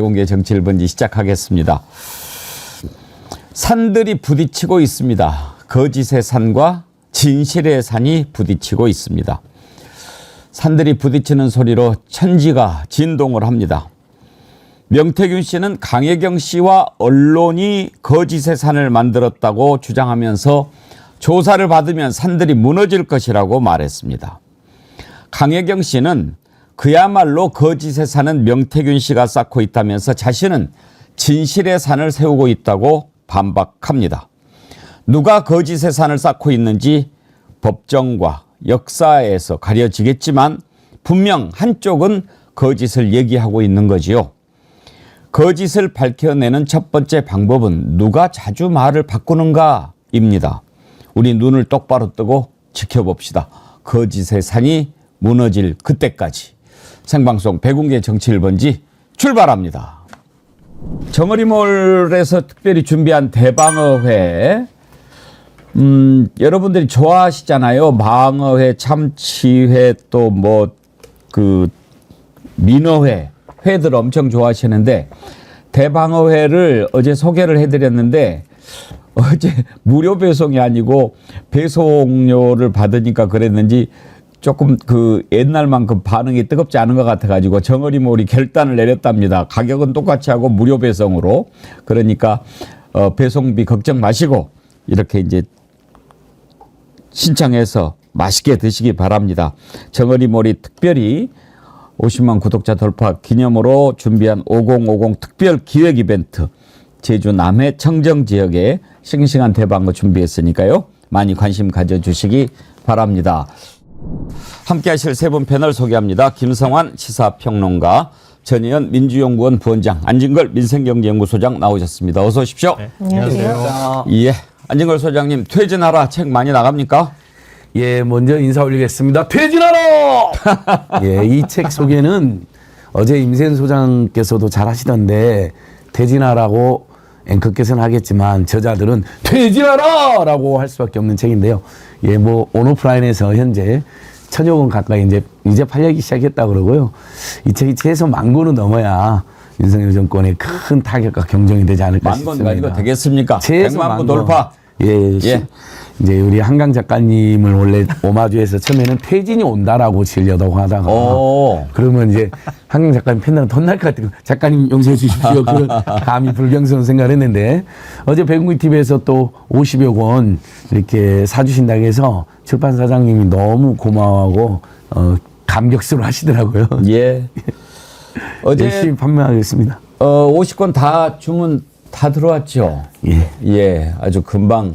백운계 정치 1번지 시작하겠습니다. 산들이 부딪히고 있습니다. 거짓의 산과 진실의 산이 부딪히고 있습니다. 산들이 부딪히는 소리로 천지가 진동을 합니다. 명태균 씨는 강혜경 씨와 언론이 거짓의 산을 만들었다고 주장하면서 조사를 받으면 산들이 무너질 것이라고 말했습니다. 강혜경 씨는 그야말로 거짓의 산은 명태균 씨가 쌓고 있다면서 자신은 진실의 산을 세우고 있다고 반박합니다. 누가 거짓의 산을 쌓고 있는지 법정과 역사에서 가려지겠지만 분명 한쪽은 거짓을 얘기하고 있는 거지요. 거짓을 밝혀내는 첫 번째 방법은 누가 자주 말을 바꾸는가입니다. 우리 눈을 똑바로 뜨고 지켜봅시다. 거짓의 산이 무너질 그때까지. 생방송 백운계 정치 1번지 출발합니다. 정어리몰에서 특별히 준비한 대방어회. 여러분들이 좋아하시잖아요. 방어회, 참치회, 또 민어회, 회들 엄청 좋아하시는데 대방어회를 어제 소개를 해드렸는데 어제 무료 배송이 아니고 배송료를 받으니까 그랬는지 조금 옛날만큼 반응이 뜨겁지 않은 것 같아가지고 정어리몰이 결단을 내렸답니다. 가격은 똑같이 하고 무료 배송으로. 그러니까 배송비 걱정 마시고 이렇게 이제 신청해서 맛있게 드시기 바랍니다. 정어리몰이 특별히 50만 구독자 돌파 기념으로 준비한 5050 특별 기획 이벤트, 제주 남해 청정 지역에 싱싱한 대방어 준비했으니까요. 많이 관심 가져주시기 바랍니다. 함께 하실 세 분 패널 소개합니다. 김성환 시사평론가, 전혜연 민주연구원 부원장, 안진걸 민생경제연구소장 나오셨습니다. 어서 오십시오. 네. 안녕하세요. 예, 안진걸 소장님, 퇴진하라 책 많이 나갑니까? 예, 먼저 인사 올리겠습니다. 퇴진하라! 예, 이 책 소개는 어제 임세현 소장께서도 잘 하시던데 퇴진하라고 앵커께서는 하겠지만 저자들은 퇴진하라! 라고 할 수밖에 없는 책인데요. 예, 온오프라인에서 현재 1,000여 권 가까이 이제 팔리기 시작했다 그러고요. 이 책이 최소 10,000권은 넘어야 윤석열 정권의 큰 타격과 경종이 되지 않을까 싶습니다. 10,000권 가지고 되겠습니까? 최소 100만 부 돌파. 예. 이제 우리 한강 작가님을 원래 오마주해서 처음에는 퇴진이 온다라고 지으려고 하다가 그러면 이제 한강 작가님 팬들한테 혼날 것 같아요. 작가님 용서해 주십시오. 그런 감히 불경스러운 생각을 했는데 어제 백운기 TV에서 또 50여 권 이렇게 사주신다고 해서 출판사장님이 너무 고마워하고 감격스러워 하시더라고요. 예. 어제 열심히 판매하겠습니다. 50권 다 주문 다 들어왔죠? 예. 아주 금방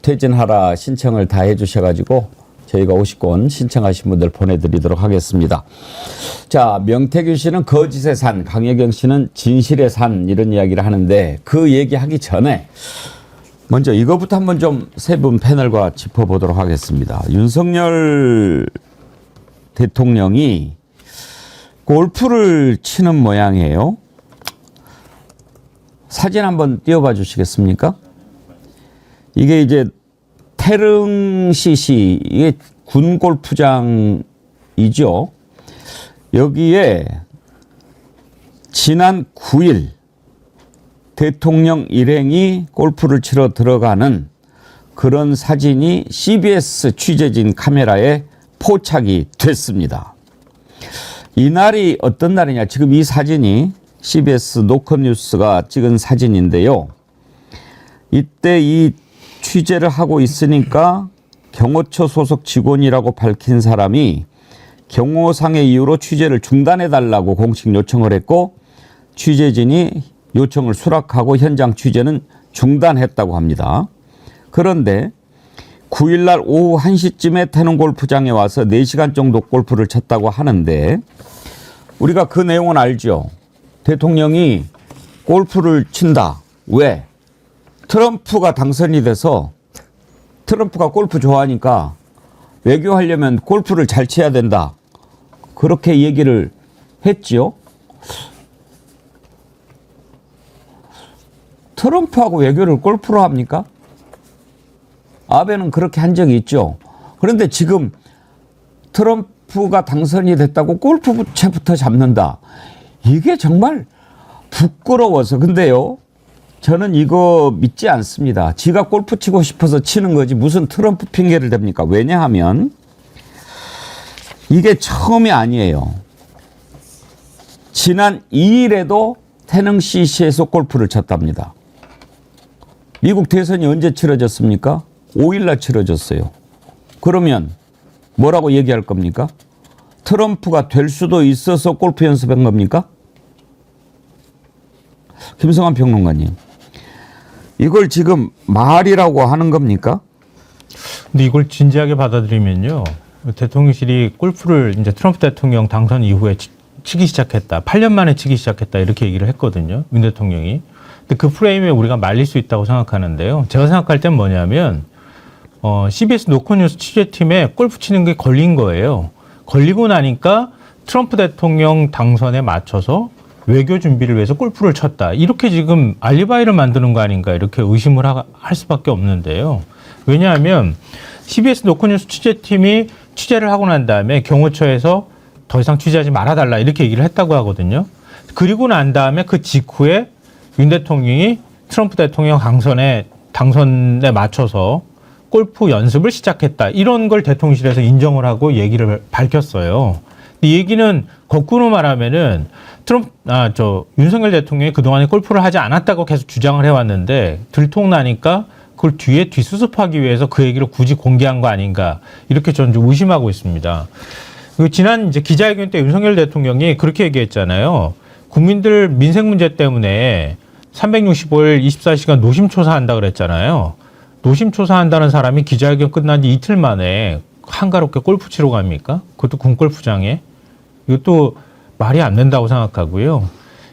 퇴진하라 신청을 다 해주셔가지고 저희가 50권 신청하신 분들 보내드리도록 하겠습니다. 자, 명태균 씨는 거짓의 산, 강혜경 씨는 진실의 산, 이런 이야기를 하는데 그 얘기하기 전에 먼저 이거부터 한번 좀 세 분 패널과 짚어보도록 하겠습니다. 윤석열 대통령이 골프를 치는 모양이에요. 사진 한번 띄워봐 주시겠습니까? 이게 이제 태릉시시, 이게 군 골프장이죠. 여기에 지난 9일 대통령 일행이 골프를 치러 들어가는 그런 사진이 CBS 취재진 카메라에 포착이 됐습니다. 이날이 어떤 날이냐. 지금 이 사진이 CBS 노컷뉴스가 찍은 사진인데요. 이때 이 취재를 하고 있으니까 경호처 소속 직원이라고 밝힌 사람이 경호상의 이유로 취재를 중단해달라고 공식 요청을 했고 취재진이 요청을 수락하고 현장 취재는 중단했다고 합니다. 그런데 9일날 오후 1시쯤에 태릉 골프장에 와서 4시간 정도 골프를 쳤다고 하는데 우리가 그 내용은 알죠. 대통령이 골프를 친다. 왜? 트럼프가 당선이 돼서 트럼프가 골프 좋아하니까 외교하려면 골프를 잘 쳐야 된다. 그렇게 얘기를 했지요. 트럼프하고 외교를 골프로 합니까? 아베는 그렇게 한 적이 있죠. 그런데 지금 트럼프가 당선이 됐다고 골프채부터 잡는다. 이게 정말 부끄러워서. 근데요, 저는 이거 믿지 않습니다. 지가 골프 치고 싶어서 치는 거지 무슨 트럼프 핑계를 댑니까? 왜냐하면 이게 처음이 아니에요. 지난 2일에도 테능시시에서 골프를 쳤답니다. 미국 대선이 언제 치러졌습니까? 5일날 치러졌어요. 그러면 뭐라고 얘기할 겁니까? 트럼프가 될 수도 있어서 골프 연습한 겁니까? 김성환 평론가님, 이걸 지금 말이라고 하는 겁니까? 근데 이걸 진지하게 받아들이면요, 대통령실이 골프를 이제 트럼프 대통령 당선 이후에 치기 시작했다, 8년 만에 치기 시작했다 이렇게 얘기를 했거든요, 윤 대통령이. 근데 그 프레임에 우리가 말릴 수 있다고 생각하는데요. 제가 생각할 땐 뭐냐면 CBS 노컷뉴스 취재팀에 골프 치는 게 걸린 거예요. 걸리고 나니까 트럼프 대통령 당선에 맞춰서 외교 준비를 위해서 골프를 쳤다. 이렇게 지금 알리바이를 만드는 거 아닌가 이렇게 의심을 할 수밖에 없는데요. 왜냐하면 CBS 노컷뉴스 취재팀이 취재를 하고 난 다음에 경호처에서 더 이상 취재하지 말아달라 이렇게 얘기를 했다고 하거든요. 그리고 난 다음에 그 직후에 윤 대통령이 트럼프 대통령 당선에 맞춰서 골프 연습을 시작했다. 이런 걸 대통령실에서 인정을 하고 얘기를 밝혔어요. 이 얘기는 거꾸로 말하면은 윤석열 대통령이 그동안에 골프를 하지 않았다고 계속 주장을 해왔는데 들통나니까 그걸 뒤에 뒷수습하기 위해서 그 얘기를 굳이 공개한 거 아닌가 이렇게 저는 좀 의심하고 있습니다. 그리고 지난 이제 기자회견 때 윤석열 대통령이 그렇게 얘기했잖아요. 국민들 민생 문제 때문에 365일 24시간 노심초사한다 그랬잖아요. 노심초사한다는 사람이 기자회견 끝난 지 이틀 만에 한가롭게 골프 치러 갑니까? 그것도 군골프장에. 이것도 말이 안 된다고 생각하고요.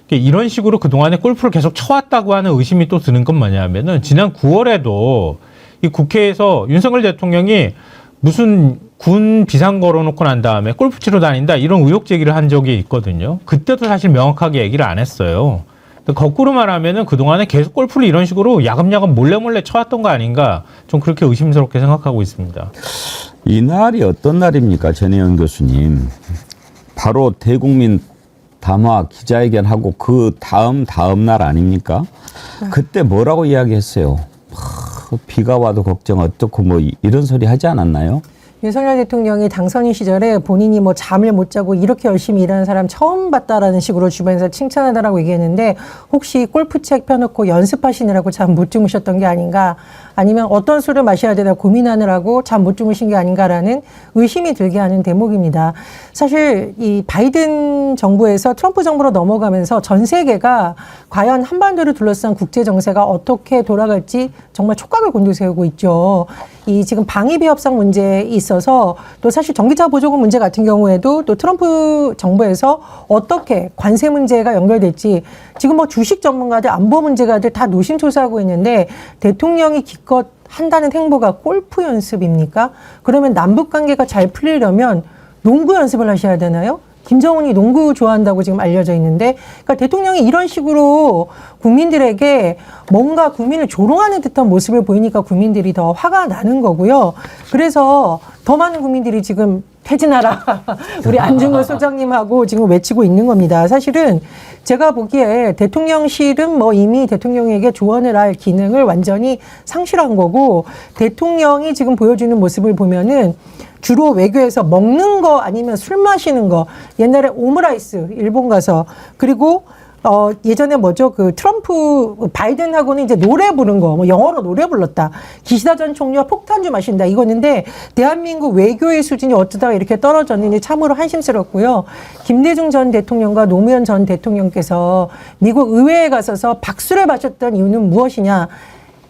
이런 식으로 그동안에 골프를 계속 쳐왔다고 하는 의심이 또 드는 건 뭐냐면은 지난 9월에도 이 국회에서 윤석열 대통령이 무슨 군 비상 걸어놓고 난 다음에 골프 치러 다닌다 이런 의혹 제기를 한 적이 있거든요. 그때도 사실 명확하게 얘기를 안 했어요. 거꾸로 말하면은 그동안에 계속 골프를 이런 식으로 야금야금 몰래 쳐왔던 거 아닌가 좀 그렇게 의심스럽게 생각하고 있습니다. 이날이 어떤 날입니까, 전혜연 교수님? 바로 대국민 담화 기자회견하고 그 다음 날 아닙니까? 그때 뭐라고 이야기했어요? 비가 와도 걱정 어떻고 뭐 이런 소리 하지 않았나요? 윤석열 대통령이 당선인 시절에 본인이 뭐 잠을 못 자고 이렇게 열심히 일하는 사람 처음 봤다라는 식으로 주변에서 칭찬하다라고 얘기했는데 혹시 골프책 펴놓고 연습하시느라고 잠 못 주무셨던 게 아닌가 아니면 어떤 술을 마셔야 되나 고민하느라고 잠 못 주무신 게 아닌가라는 의심이 들게 하는 대목입니다. 사실 이 바이든 정부에서 트럼프 정부로 넘어가면서 전 세계가 과연 한반도를 둘러싼 국제 정세가 어떻게 돌아갈지 정말 촉각을 곤두세우고 있죠. 이 지금 방위비 협상 문제에 있어서 또 사실 전기차 보조금 문제 같은 경우에도 또 트럼프 정부에서 어떻게 관세 문제가 연결될지 지금 뭐 주식 전문가들 안보 문제가들 다 노심초사하고 있는데 대통령이 기껏 한다는 행보가 골프 연습입니까? 그러면 남북 관계가 잘 풀리려면 농구 연습을 하셔야 되나요? 김정은이 농구 좋아한다고 지금 알려져 있는데, 그러니까 대통령이 이런 식으로 국민들에게 뭔가 국민을 조롱하는 듯한 모습을 보이니까 국민들이 더 화가 나는 거고요. 그래서 더 많은 국민들이 지금 퇴진하라 우리 안중근 소장님하고 지금 외치고 있는 겁니다. 사실은 제가 보기에 대통령실은 뭐 이미 대통령에게 조언을 할 기능을 완전히 상실한 거고, 대통령이 지금 보여주는 모습을 보면은 주로 외교에서 먹는 거 아니면 술 마시는 거, 옛날에 오므라이스 일본 가서, 그리고 예전에 뭐죠? 그 트럼프 바이든하고는 이제 노래 부른 거, 뭐 영어로 노래 불렀다. 기시다 전 총리와 폭탄주 마신다. 이거는데 대한민국 외교의 수준이 어쩌다가 이렇게 떨어졌는지 참으로 한심스럽고요. 김대중 전 대통령과 노무현 전 대통령께서 미국 의회에 가서서 박수를 마셨던 이유는 무엇이냐?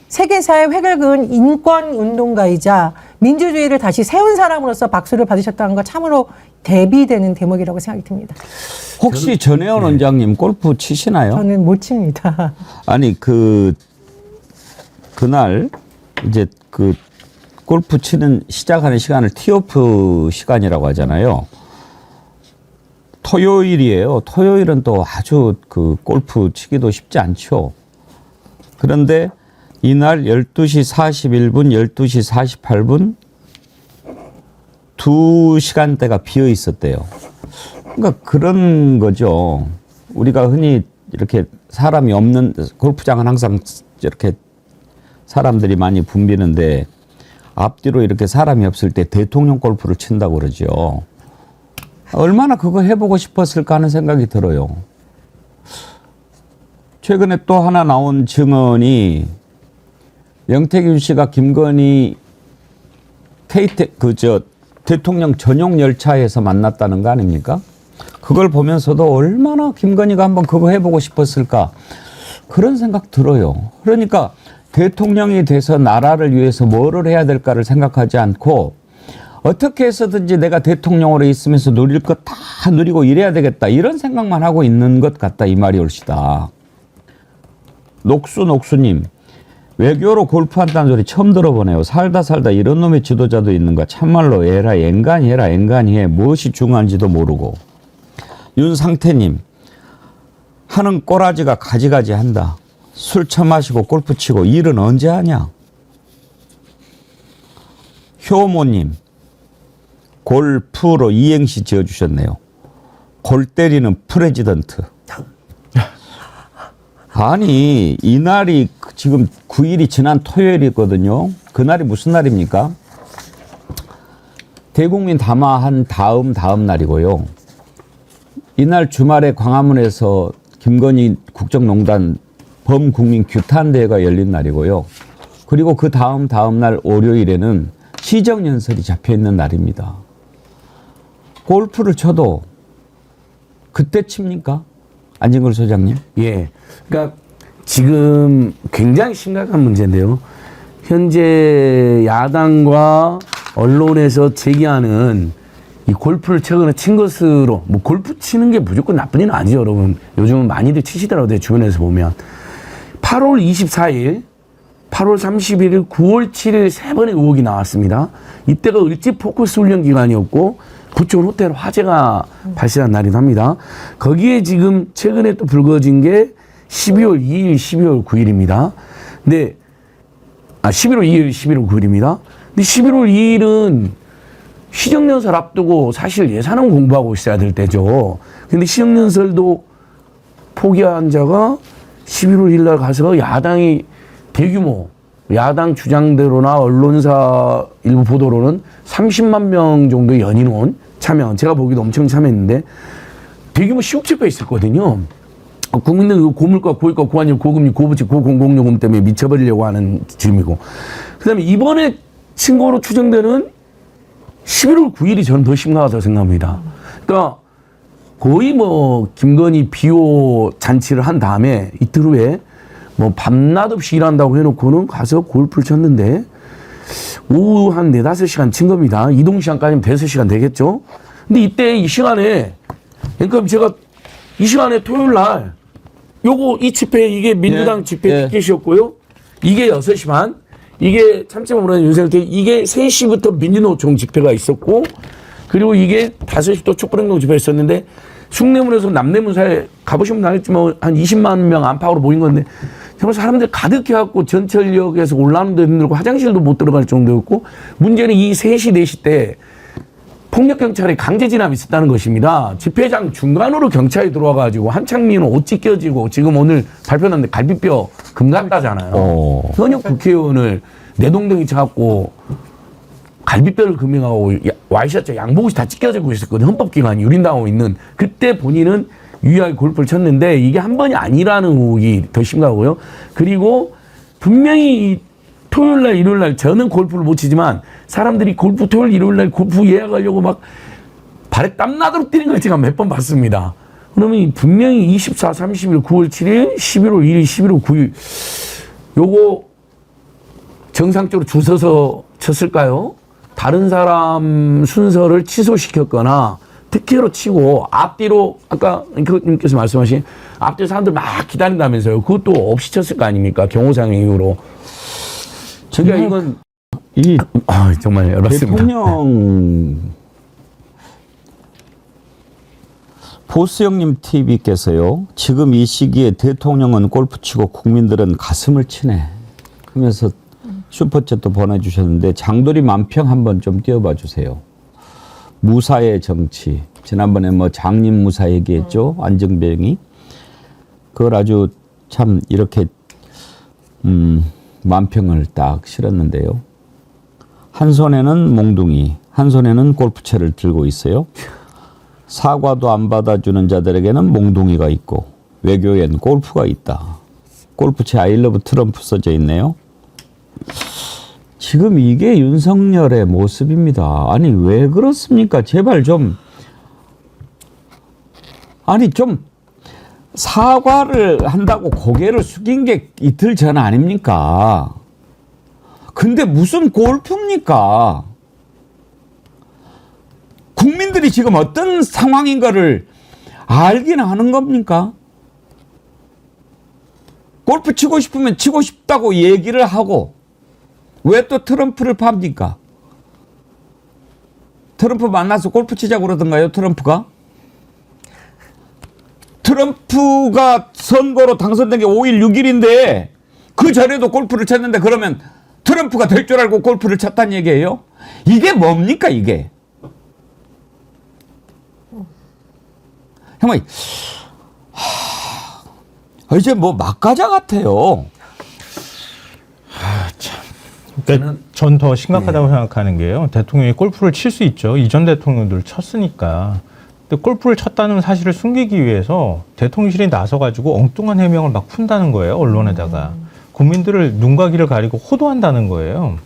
세계사의 획을 그은 인권운동가이자 민주주의를 다시 세운 사람으로서 박수를 받으셨다는 거 참으로 대비되는 대목이라고 생각이 듭니다. 혹시 전혜원 원장님 골프 치시나요? 저는 못 칩니다. 아니 그날 이제 그 골프 치는 시작하는 시간을 티오프 시간이라고 하잖아요. 토요일이에요. 토요일은 또 아주 그 골프 치기도 쉽지 않죠. 그런데 이날 12시 41분, 12시 48분 2시간대가 비어 있었대요. 그러니까 그런 거죠. 우리가 흔히 이렇게 사람이 없는 골프장은 항상 이렇게 사람들이 많이 붐비는데 앞뒤로 이렇게 사람이 없을 때 대통령 골프를 친다고 그러죠. 얼마나 그거 해보고 싶었을까 하는 생각이 들어요. 최근에 또 하나 나온 증언이 명태균 씨가 김건희 대통령 전용 열차에서 만났다는 거 아닙니까? 그걸 보면서도 얼마나 김건희가 한번 그거 해보고 싶었을까 그런 생각 들어요. 그러니까 대통령이 돼서 나라를 위해서 뭐를 해야 될까를 생각하지 않고 어떻게 해서든지 내가 대통령으로 있으면서 누릴 것 다 누리고 이래야 되겠다 이런 생각만 하고 있는 것 같다 이 말이 옳시다. 녹수님 외교로 골프한다는 소리 처음 들어보네요. 살다 이런 놈의 지도자도 있는가. 참말로 에라 앵간히 해라 앵간히 해. 무엇이 중요한지도 모르고. 윤상태님 하는 꼬라지가 가지가지 한다. 술 처마시고 골프 치고 일은 언제 하냐. 효모님 골프로 이행시 지어주셨네요. 골 때리는 프레지던트. 아니 이날이 지금 9일이 지난 토요일이거든요. 그날이 무슨 날입니까? 대국민 담화한 다음 날이고요. 이날 주말에 광화문에서 김건희 국정농단 범국민 규탄대회가 열린 날이고요. 그리고 그 다음 날 월요일에는 시정연설이 잡혀있는 날입니다. 골프를 쳐도 그때 칩니까? 안진걸 소장님? 예. 그러니까 지금 굉장히 심각한 문제인데요. 현재 야당과 언론에서 제기하는 이 골프를 최근에 친 것으로, 뭐 골프 치는 게 무조건 나쁜 일은 아니죠, 여러분. 요즘은 많이들 치시더라고요, 주변에서 보면. 8월 24일, 8월 31일, 9월 7일 세 번의 의혹이 나왔습니다. 이때가 을지 포커스 훈련 기간이었고 부천 호텔 화재가 발생한 날이기도 합니다. 거기에 지금 최근에 또 불거진 게 12월 2일, 12월 9일입니다. 근데 11월 2일, 11월 9일입니다. 근데 11월 2일은 시정연설 앞두고 사실 예산은 공부하고 있어야 될 때죠. 근데 시정연설도 포기한 자가 11월 1일 날 가서 야당이 대규모 야당 주장대로나 언론사 일부 보도로는 30만 명 정도의 연인원 참여, 제가 보기도 엄청 참여했는데 대규모 시국집회가 있었거든요. 국민들 고물가, 고위가, 고환율, 고금리, 고부채, 고공공요금 때문에 미쳐버리려고 하는 즈음이고, 그 다음에 이번에 신고로 추정되는 11월 9일이 저는 더 심각하다고 생각합니다. 그러니까 거의 뭐 김건희 비호 잔치를 한 다음에 이틀 후에 뭐 밤낮 없이 일한다고 해놓고는 가서 골프를 쳤는데 오후 한 4-5시간 친 겁니다. 이동 시간까지는 5-6시간 되겠죠. 근데 이때 이 시간에, 그러니까 제가 이 시간에 토요일 날 요거 이 집회, 이게 민주당 집회 티켓이었고요. 이게 6시 반, 이게 참치모라는 윤석열 이게 3시부터 민주노총 집회가 있었고, 그리고 이게 5시 또 촛불행동 집회가 있었는데, 숭례문에서 남대문 사이에 가보시면 알겠지만 한 20만 명 안팎으로 모인 건데 정말 사람들 가득해갖고 전철역에서 올라오는 데 힘들고 화장실도 못 들어갈 정도였고, 문제는 이 3시, 4시 때 폭력경찰의 강제 진압이 있었다는 것입니다. 집회장 중간으로 경찰이 들어와가지고 한창민은 옷 찢겨지고, 지금 오늘 발표났는데 갈비뼈 금갔다잖아요. 현역 국회의원을 내동댕이 쳐갖고 갈비뼈를 금명하고 와이셔츠 양복옷이 다 찢겨지고 있었거든요. 헌법기관이 유린당하고 있는. 그때 본인은 유의하게 골프를 쳤는데 이게 한 번이 아니라는 의혹이 더 심각하고요. 그리고 분명히 토요일날, 일요일날 저는 골프를 못 치지만 사람들이 골프 토요일, 일요일날 골프 예약하려고 막 발에 땀나도록 뛰는 걸 제가 몇 번 봤습니다. 그러면 분명히 24, 30일, 9월 7일, 11월 2일, 11월 9일 요거 정상적으로 줄 서서 쳤을까요? 다른 사람 순서를 취소시켰거나 특혜로 치고 앞뒤로, 아까 님께서 말씀하신 앞뒤로 사람들 막 기다린다면서요. 그것도 없이 쳤을 거 아닙니까? 경호상 이유로. 그러니까 이건 정말 열받습니다. 대통령 보수형님 TV께서요. 지금 이 시기에 대통령은 골프 치고 국민들은 가슴을 치네. 그러면서 슈퍼챗도 보내주셨는데 장도리 만평 한번 좀 띄워봐 주세요. 무사의 정치. 지난번에 뭐 장님 무사 얘기했죠. 안정병이. 그걸 아주 참 이렇게 만평을 딱 실었는데요. 한 손에는 몽둥이, 한 손에는 골프채를 들고 있어요. 사과도 안 받아주는 자들에게는 몽둥이가 있고 외교엔 골프가 있다. 골프채 I love 트럼프 써져 있네요. 지금 이게 윤석열의 모습입니다. 아니 왜 그렇습니까? 제발 좀 사과를 한다고 고개를 숙인 게 이틀 전 아닙니까? 근데 무슨 골프입니까? 국민들이 지금 어떤 상황인가를 알긴 하는 겁니까? 골프 치고 싶으면 치고 싶다고 얘기를 하고 왜 또 트럼프를 팝니까? 트럼프 만나서 골프 치자고 그러던가요, 트럼프가? 트럼프가 선거로 당선된 게 5일, 6일인데 그 전에도 골프를 쳤는데 그러면 트럼프가 될 줄 알고 골프를 쳤다는 얘기예요? 이게 뭡니까, 이게? 정말 이제 뭐 막가자 같아요. 그러니까 전 더 심각하다고 생각하는 게요. 대통령이 골프를 칠 수 있죠. 이전 대통령들 쳤으니까. 근데 골프를 쳤다는 사실을 숨기기 위해서 대통령실이 나서가지고 엉뚱한 해명을 막 푼다는 거예요. 언론에다가. 국민들을 눈과 귀를 가리고 호도한다는 거예요.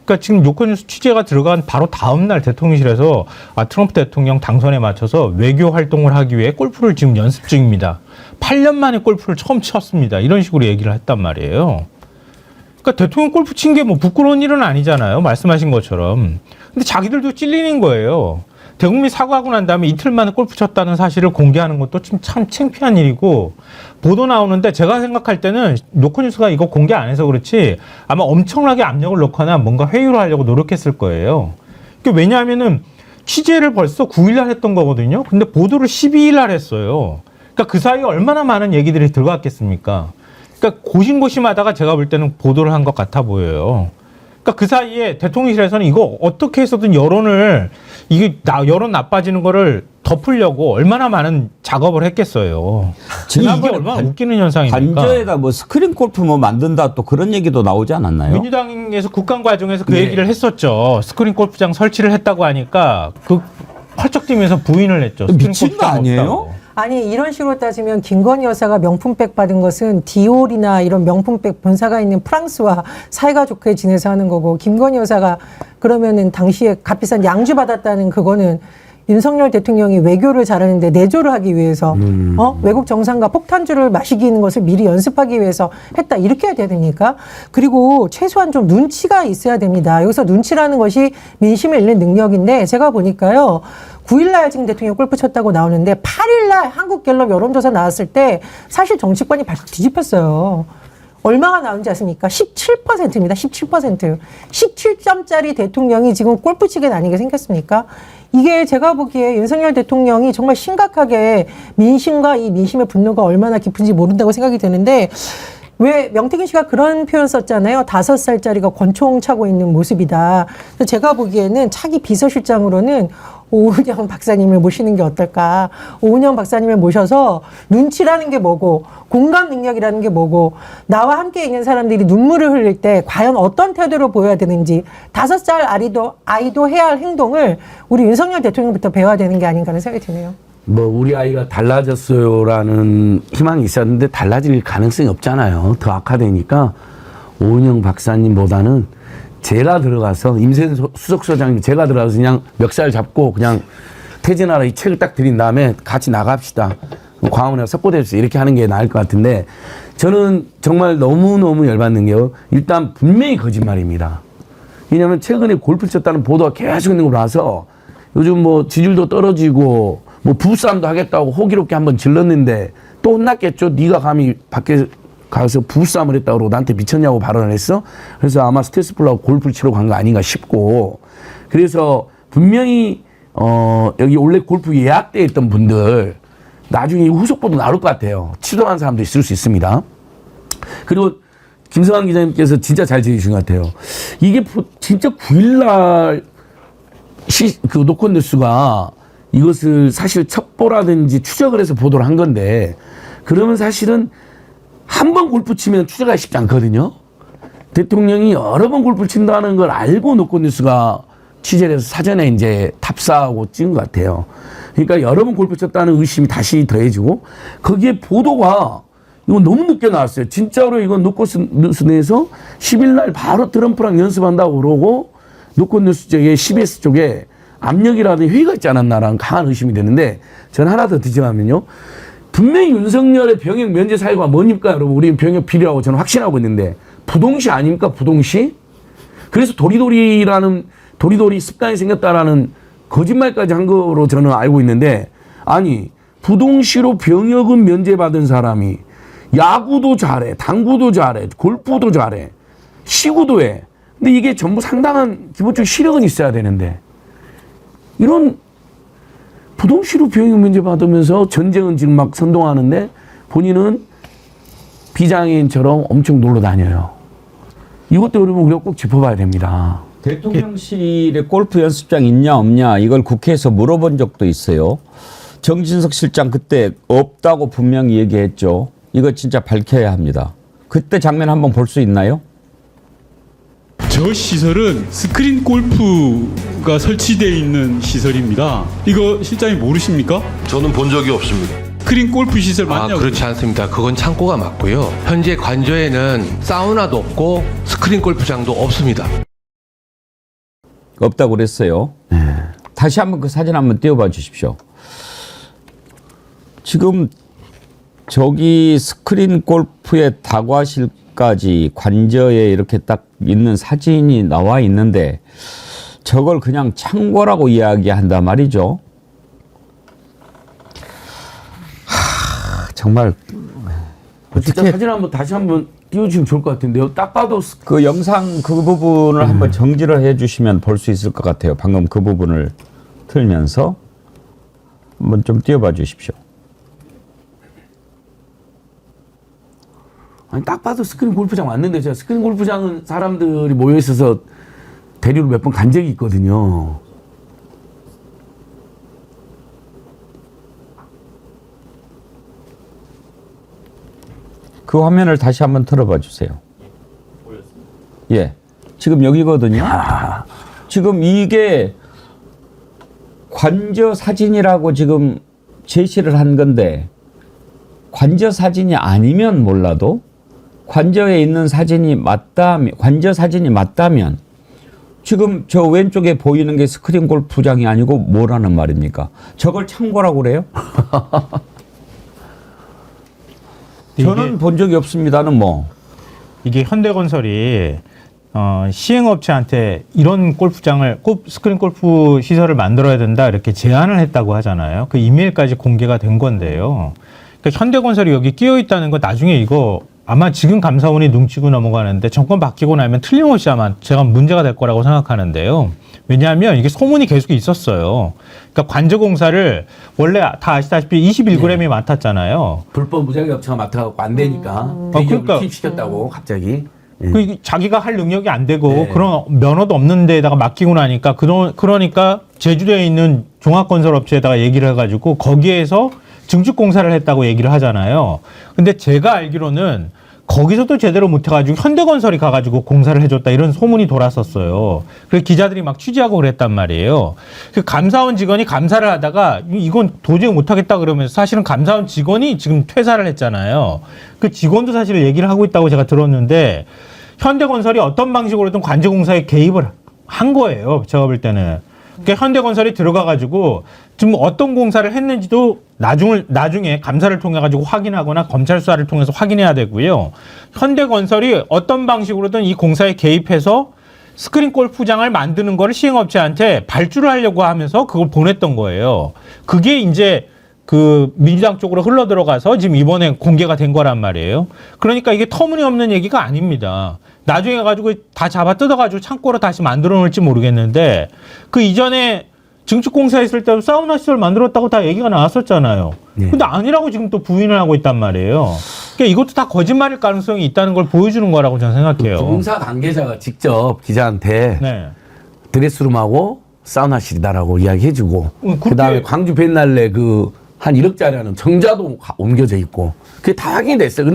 그러니까 지금 요건뉴스 취재가 들어간 바로 다음 날 대통령실에서 트럼프 대통령 당선에 맞춰서 외교 활동을 하기 위해 골프를 지금 연습 중입니다. 8년 만에 골프를 처음 쳤습니다. 이런 식으로 얘기를 했단 말이에요. 그러니까 대통령 골프 친 게 뭐 부끄러운 일은 아니잖아요. 말씀하신 것처럼. 근데 자기들도 찔리는 거예요. 대국민 사과하고 난 다음에 이틀 만에 골프 쳤다는 사실을 공개하는 것도 참 창피한 일이고, 보도 나오는데 제가 생각할 때는 노컷뉴스가 이거 공개 안 해서 그렇지 아마 엄청나게 압력을 넣거나 뭔가 회유를 하려고 노력했을 거예요. 그러니까 왜냐하면은 취재를 벌써 9일날 했던 거거든요. 근데 보도를 12일날 했어요. 그러니까 그 사이에 얼마나 많은 얘기들이 들어갔겠습니까? 그러니까 고심고심하다가 제가 볼 때는 보도를 한 것 같아 보여요. 그러니까 그 사이에 대통령실에서는 이거 어떻게 해서든 여론 나빠지는 거를 덮으려고 얼마나 많은 작업을 했겠어요. 이게 얼마나 웃기는 현상입니까? 관저에다 뭐 스크린 골프 뭐 만든다 또 그런 얘기도 나오지 않았나요? 민주당에서 국감 과정에서 그 얘기를 했었죠. 스크린 골프장 설치를 했다고 하니까 그 펄쩍 뛰면서 부인을 했죠. 미친 거 아니에요? 아니 이런 식으로 따지면 김건희 여사가 명품백 받은 것은 디올이나 이런 명품백 본사가 있는 프랑스와 사이가 좋게 지내서 하는 거고, 김건희 여사가 그러면은 당시에 값비싼 양주 받았다는 그거는 윤석열 대통령이 외교를 잘하는데 내조를 하기 위해서 외국 정상과 폭탄주를 마시기는 것을 미리 연습하기 위해서 했다, 이렇게 해야 되니까. 그리고 최소한 좀 눈치가 있어야 됩니다. 여기서 눈치라는 것이 민심을 읽는 능력인데, 제가 보니까요 9일날 지금 대통령 골프 쳤다고 나오는데 8일날 한국갤럽 여론조사 나왔을 때 사실 정치권이 발칵 뒤집혔어요. 얼마가 나온지 아십니까? 17%입니다. 17%. 17점짜리 대통령이 지금 골프 치게 다니게 생겼습니까? 이게 제가 보기에 윤석열 대통령이 정말 심각하게 민심과 이 민심의 분노가 얼마나 깊은지 모른다고 생각이 드는데, 왜 명태균 씨가 그런 표현 썼잖아요. 5살짜리가 권총 차고 있는 모습이다. 그래서 제가 보기에는 차기 비서실장으로는 오은영 박사님을 모시는 게 어떨까. 오은영 박사님을 모셔서 눈치라는 게 뭐고 공감 능력이라는 게 뭐고 나와 함께 있는 사람들이 눈물을 흘릴 때 과연 어떤 태도를 보여야 되는지 5살 아이도 해야 할 행동을 우리 윤석열 대통령부터 배워야 되는 게 아닌가 하는 생각이 드네요. 뭐 우리 아이가 달라졌어요라는 희망이 있었는데 달라질 가능성이 없잖아요. 더 악화되니까 오은영 박사님보다는 제가 들어가서, 임세은 수석소장님 제가 들어가서 그냥 멱살 잡고 그냥 퇴진하라 이 책을 딱 드린 다음에 같이 나갑시다. 광화문에 석고대에서 이렇게 하는 게 나을 것 같은데, 저는 정말 너무너무 열받는 게요. 일단 분명히 거짓말입니다. 왜냐하면 최근에 골프 쳤다는 보도가 계속 있는 걸 봐서 요즘 뭐 지지율도 떨어지고 뭐 부부싸움도 하겠다고 호기롭게 한번 질렀는데 또 혼났겠죠. 네가 감히 밖에 가서 부부싸움을 했다고 그러고 나한테 미쳤냐고 발언을 했어. 그래서 아마 스트레스 풀려고 골프를 치러 간 거 아닌가 싶고, 그래서 분명히 여기 원래 골프 예약돼 있던 분들 나중에 후속 보도 나올 것 같아요. 취소한 사람도 있을 수 있습니다. 그리고 김성환 기자님께서 진짜 잘 지으신 것 같아요. 이게 진짜 9일날 그 노컷뉴스가 이것을 사실 첩보라든지 추적을 해서 보도를 한 건데, 그러면 사실은 한 번 골프 치면 투자가 쉽지 않거든요. 대통령이 여러 번 골프를 친다는 걸 알고 노컷뉴스가 취재를 해서 사전에 이제 탑사하고 찍은 것 같아요. 그러니까 여러 번 골프 쳤다는 의심이 다시 더해지고 거기에 보도가 이건 너무 늦게 나왔어요. 진짜로 이건 노컷뉴스 내에서 10일 날 바로 트럼프랑 연습한다고 그러고 노컷뉴스 쪽에 CBS 쪽에 압력이라든지 회의가 있지 않았나라는 강한 의심이 되는데 저는 하나 더 드지만요. 분명히 윤석열의 병역 면제 사유가 뭡니까 여러분? 우리는 병역 필요하고 저는 확신하고 있는데 부동시 아닙니까? 부동시? 그래서 도리도리 습관이 생겼다라는 거짓말까지 한 거로 저는 알고 있는데 아니 부동시로 병역은 면제받은 사람이 야구도 잘해, 당구도 잘해, 골프도 잘해, 시구도 해. 근데 이게 전부 상당한 기본적인 시력은 있어야 되는데 이런 부동시로 병역 면제 받으면서 전쟁은 지금 막 선동하는데 본인은 비장애인처럼 엄청 놀러 다녀요. 이것도 여러분 우리가 꼭 짚어봐야 됩니다. 대통령실에 골프 연습장 있냐 없냐 이걸 국회에서 물어본 적도 있어요. 정진석 실장 그때 없다고 분명히 얘기했죠. 이거 진짜 밝혀야 합니다. 그때 장면 한번 볼 수 있나요? 저 시설은 스크린 골프가 설치되어 있는 시설입니다. 이거 실장이 모르십니까? 저는 본 적이 없습니다. 스크린 골프 시설 맞냐고. 그렇지 않습니다. 그건 창고가 맞고요. 현재 관저에는 사우나도 없고 스크린 골프장도 없습니다. 없다고 그랬어요. 다시 한번 그 사진 한번 띄워봐 주십시오. 지금 저기 스크린 골프의 다과실까지 관저에 이렇게 딱 있는 사진이 나와 있는데 저걸 그냥 창고라고 이야기한단 말이죠. 정말 진짜 어떻게 사진 한번 다시 한번 띄워주시면 좋을 것 같은데요. 딱 봐도 그 영상 그 부분을 한번 정지를 해주시면 볼 수 있을 것 같아요. 방금 그 부분을 틀면서 한번 좀 띄워봐 주십시오. 아니 딱 봐도 스크린 골프장 왔는데 제가 스크린 골프장은 사람들이 모여 있어서 대리로 몇 번 간 적이 있거든요. 그 화면을 다시 한번 틀어봐 주세요. 예, 지금 여기거든요. 지금 이게 관저 사진이라고 지금 제시를 한 건데 관저 사진이 아니면 몰라도 관저에 있는 사진이 맞다면 관저 사진이 맞다면 지금 저 왼쪽에 보이는 게 스크린 골프장이 아니고 뭐라는 말입니까? 저걸 창고라고 그래요? 저는 본 적이 없습니다는 뭐. 이게 현대건설이 시행업체한테 이런 골프장을 스크린 골프 시설을 만들어야 된다 이렇게 제안을 했다고 하잖아요. 그 이메일까지 공개가 된 건데요. 그러니까 현대건설이 여기 끼어 있다는 거 나중에 이거 아마 지금 감사원이 눈치고 넘어가는데 정권 바뀌고 나면 틀림없이 아마 제가 문제가 될 거라고 생각하는데요. 왜냐하면 이게 소문이 계속 있었어요. 그러니까 관저공사를 원래 다 아시다시피 21g이 맡았잖아요. 불법 무작위 업체가 맡아갖고 안 되니까 그러니까. 투입시켰다고 갑자기. 그 자기가 할 능력이 안 되고 네. 그런 면허도 없는 데다가 맡기고 나니까 그러니까 제주도에 있는 종합건설업체에다가 얘기를 해가지고 거기에서 증축공사를 했다고 얘기를 하잖아요. 근데 제가 알기로는 거기서도 제대로 못해가지고 현대건설이 가가지고 공사를 해줬다 이런 소문이 돌았었어요. 그래서 기자들이 막 취재하고 그랬단 말이에요. 그 감사원 직원이 감사를 하다가 이건 도저히 못하겠다 그러면서 사실은 감사원 직원이 지금 퇴사를 했잖아요. 그 직원도 사실 얘기를 하고 있다고 제가 들었는데 현대건설이 어떤 방식으로든 관제공사에 개입을 한 거예요. 제가 볼 때는. 그러니까 현대건설이 들어가가지고 지금 어떤 공사를 했는지도 나중에 감사를 통해 가지고 확인하거나 검찰 수사를 통해서 확인해야 되고요. 현대건설이 어떤 방식으로든 이 공사에 개입해서 스크린 골프장을 만드는 거를 시행업체한테 발주를 하려고 하면서 그걸 보냈던 거예요. 그게 이제 그 민주당 쪽으로 흘러 들어가서 지금 이번에 공개가 된 거란 말이에요. 그러니까 이게 터무니없는 얘기가 아닙니다. 나중에 가지고 다 잡아 뜯어가지고 창고로 다시 만들어 놓을지 모르겠는데 그 이전에 증축공사 했을 때도 사우나 시설 만들었다고 다 얘기가 나왔었잖아요. 네. 근데 아니라고 지금 또 부인을 하고 있단 말이에요. 그러니까 이것도 다 거짓말일 가능성이 있다는 걸 보여주는 거라고 저는 생각해요. 공사 관계자가 직접 기자한테 네. 드레스룸하고 사우나실이다라고 이야기해주고 그렇게- 그다음에 광주 벤날레 그 한 1억짜리 하는 정자도 옮겨져 있고 그게 다 확인이 됐어요.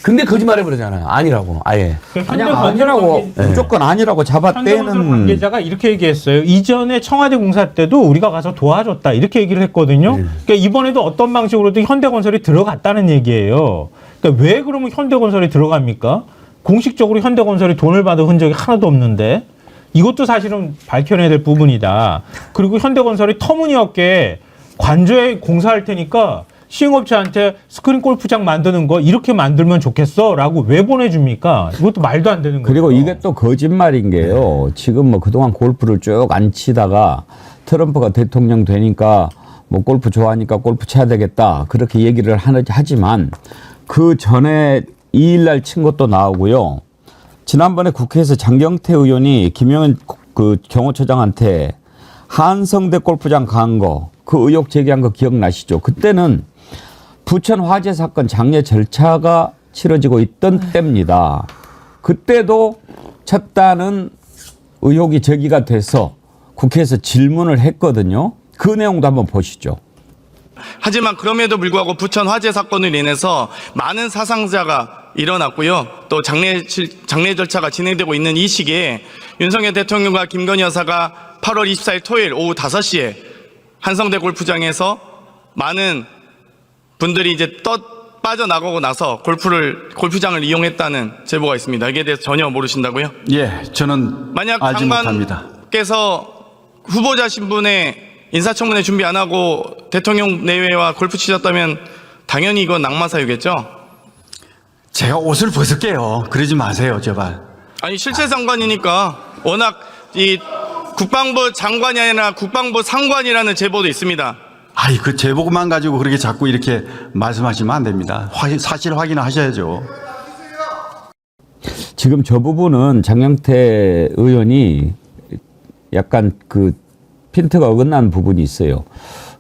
근데 거짓말해 버리잖아요. 아니라고 아예. 아니라고 무조건 아니라고 현대건설 잡았대는 관계자가 이렇게 얘기했어요. 이전에 청와대 공사 때도 우리가 가서 도와줬다 이렇게 얘기를 했거든요. 그러니까 이번에도 어떤 방식으로든 현대건설이 들어갔다는 얘기예요. 그러니까 왜 그러면 현대건설이 들어갑니까? 공식적으로 현대건설이 돈을 받은 흔적이 하나도 없는데 이것도 사실은 밝혀내야 될 부분이다. 그리고 현대건설이 터무니없게 관저에 공사할 테니까 시행업체한테 스크린 골프장 만드는 거 이렇게 만들면 좋겠어라고 왜 보내줍니까? 이것도 말도 안 되는 거죠. 그리고 이게 또 거짓말인 게요. 지금 뭐 그동안 골프를 쭉 안 치다가 트럼프가 대통령 되니까 뭐 골프 좋아하니까 골프 쳐야 되겠다 그렇게 얘기를 하지만 그 전에 2일날 친 것도 나오고요. 지난번에 국회에서 장경태 의원이 김영현 그 경호처장한테 한성대 골프장 간 거 그 의혹 제기한 거 기억나시죠? 그때는 부천 화재 사건 장례 절차가 치러지고 있던 때입니다. 그때도 쳤다는 의혹이 제기가 돼서 국회에서 질문을 했거든요. 그 내용도 한번 보시죠. 하지만 그럼에도 불구하고 부천 화재 사건으로 인해서 많은 사상자가 일어났고요. 또 장례 절차가 진행되고 있는 이 시기에 윤석열 대통령과 김건희 여사가 8월 24일 토요일 오후 5시에 한성대 골프장에서 많은 분들이 이제 빠져나가고 나서 골프장을 이용했다는 제보가 있습니다. 여기에 대해서 전혀 모르신다고요? 예, 저는 만약 알지 못합니다. 장관께서 후보자 신분의 인사청문회 준비 안 하고 대통령 내외와 골프 치셨다면 당연히 이건 낙마 사유겠죠? 제가 옷을 벗을게요. 그러지 마세요, 제발. 아니 실체 장관이니까 워낙 이 국방부 장관이 아니라 국방부 상관이라는 제보도 있습니다. 아이, 그 제보만 가지고 그렇게 자꾸 이렇게 말씀하시면 안 됩니다. 사실 확인을 하셔야죠. 지금 저 부분은 장경태 의원이 약간 그 핀트가 어긋난 부분이 있어요.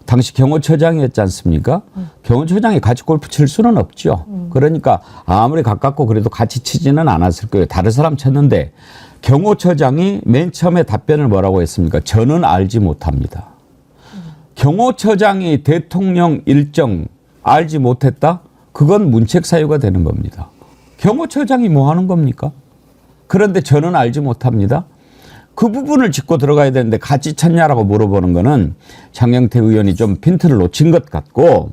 당시 경호처장이었지 않습니까? 경호처장이 같이 골프 칠 수는 없죠. 그러니까 아무리 가깝고 그래도 같이 치지는 않았을 거예요. 다른 사람 쳤는데 경호처장이 맨 처음에 답변을 뭐라고 했습니까? 저는 알지 못합니다. 경호처장이 대통령 일정 알지 못했다? 그건 문책 사유가 되는 겁니다. 경호처장이 뭐 하는 겁니까? 그런데 저는 알지 못합니다. 그 부분을 짚고 들어가야 되는데 같이 쳤냐라고 물어보는 거는 장경태 의원이 좀 핀트를 놓친 것 같고,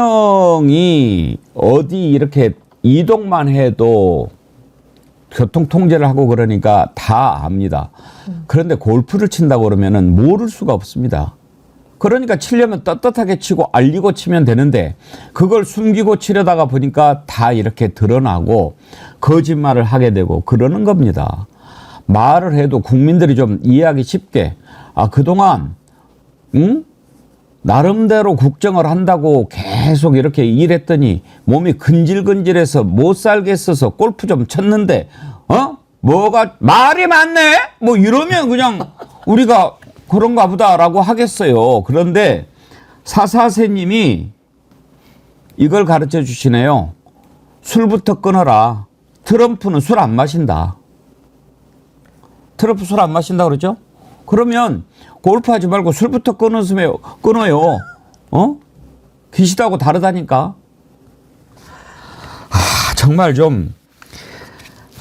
대통령이 어디 이렇게 이동만 해도 교통 통제를 하고 그러니까 다 압니다. 그런데 골프를 친다고 그러면은 모를 수가 없습니다. 그러니까 치려면 떳떳하게 치고 알리고 치면 되는데 그걸 숨기고 치려다가 보니까 다 이렇게 드러나고 거짓말을 하게 되고 그러는 겁니다. 말을 해도 국민들이 좀 이해하기 쉽게, 아, 그동안 나름대로 국정을 한다고 계속 이렇게 일했더니 몸이 근질근질해서 못 살겠어서 골프 좀 쳤는데 뭐가 말이 많네? 뭐 이러면 그냥 우리가 그런가 보다라고 하겠어요. 그런데 사사세님이 이걸 가르쳐 주시네요. 술부터 끊어라. 트럼프는 술 안 마신다. 트럼프 술 안 마신다 그러죠? 그러면 골프하지 말고 술부터 끊어요. 귀시다고 다르다니까. 정말 좀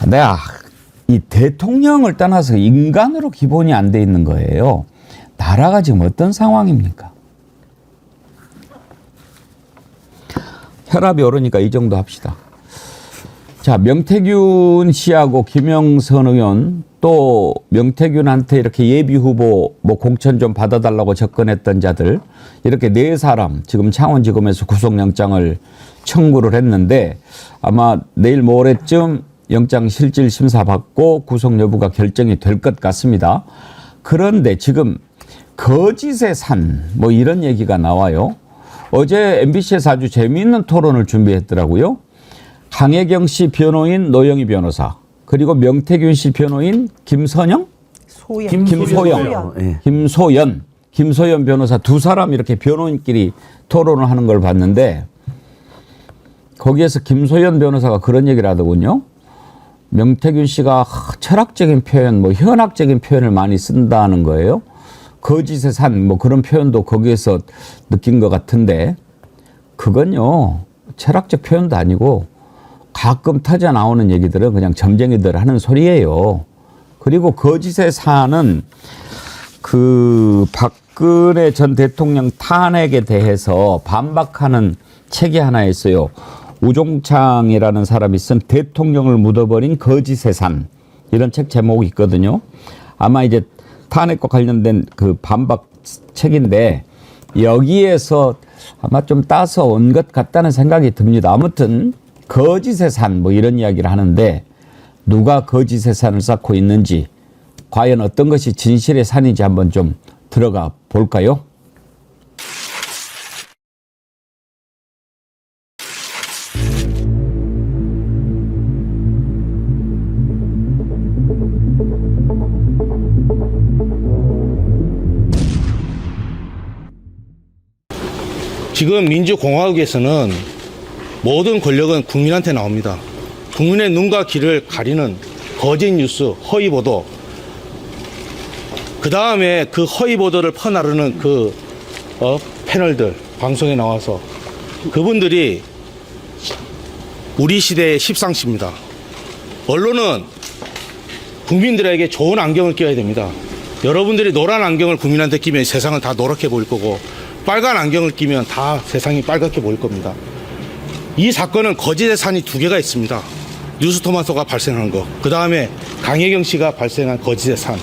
내가 이 대통령을 떠나서 인간으로 기본이 안 돼 있는 거예요. 나라가 지금 어떤 상황입니까? 혈압이 오르니까 이 정도 합시다. 자, 명태균 씨하고 김영선 의원, 또 명태균한테 이렇게 예비 후보 뭐 공천 좀 받아달라고 접근했던 자들, 이렇게 4사람 지금 창원지검에서 구속영장을 청구를 했는데 아마 내일 모레쯤 영장 실질 심사 받고 구속 여부가 결정이 될 것 같습니다. 그런데 지금 거짓의 산 뭐 이런 얘기가 나와요. 어제 MBC에서 아주 재미있는 토론을 준비했더라고요. 강혜경 씨 변호인 노영희 변호사, 그리고 명태균 씨 변호인 김소연 변호사 두 사람 이렇게 변호인끼리 토론을 하는 걸 봤는데, 거기에서 김소연 변호사가 그런 얘기를 하더군요. 명태균 씨가 철학적인 표현, 뭐 현학적인 표현을 많이 쓴다는 거예요. 거짓의 산 뭐 그런 표현도 거기에서 느낀 것 같은데 그건요 철학적 표현도 아니고 가끔 터져 나오는 얘기들은 그냥 점쟁이들 하는 소리예요. 그리고 거짓의 산은 그 박근혜 전 대통령 탄핵에 대해서 반박하는 책이 하나 있어요. 우종창이라는 사람이 쓴 대통령을 묻어버린 거짓의 산 이런 책 제목이 있거든요. 아마 이제 탄핵과 관련된 그 반박 책인데 여기에서 아마 좀 따서 온 것 같다는 생각이 듭니다. 아무튼 거짓의 산 뭐 이런 이야기를 하는데 누가 거짓의 산을 쌓고 있는지 과연 어떤 것이 진실의 산인지 한번 좀 들어가 볼까요? 지금 민주공화국에서는 모든 권력은 국민한테 나옵니다. 국민의 눈과 귀를 가리는 거짓 뉴스, 허위 보도, 그 다음에 그 허위 보도를 퍼나르는 그 패널들, 방송에 나와서 그분들이 우리 시대의 십상시입니다. 언론은 국민들에게 좋은 안경을 껴야 됩니다. 여러분들이 노란 안경을 국민한테 끼면 세상은 다 노랗게 보일 거고 빨간 안경을 끼면 다 세상이 빨갛게 보일 겁니다. 이 사건은 거짓의 산이 두 개가 있습니다. 뉴스토마토가 발생한 거, 그 다음에 강혜경 씨가 발생한 거짓의 산.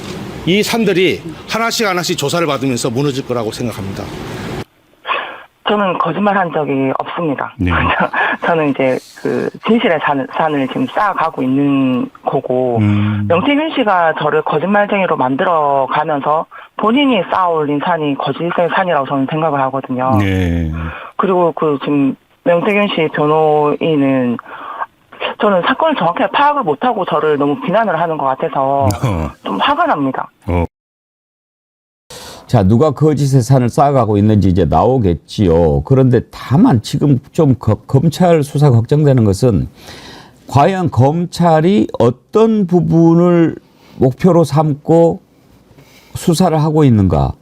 이 산들이 하나씩 하나씩 조사를 받으면서 무너질 거라고 생각합니다. 저는 거짓말 한 적이 없습니다. 네. 저는 이제 그 진실의 산을 지금 쌓아가고 있는 거고, 명태균 씨가 저를 거짓말쟁이로 만들어 가면서 본인이 쌓아올린 산이 거짓의 산이라고 저는 생각을 하거든요. 네. 그리고 그 지금 명태균 씨 변호인은 저는 사건을 정확하게 파악을 못하고 저를 너무 비난을 하는 것 같아서 좀 화가 납니다. 자, 누가 거짓의 산을 쌓아가고 있는지 이제 나오겠지요. 그런데 다만 지금 좀 검찰 수사 걱정되는 것은 과연 검찰이 어떤 부분을 목표로 삼고 수사를 하고 있는가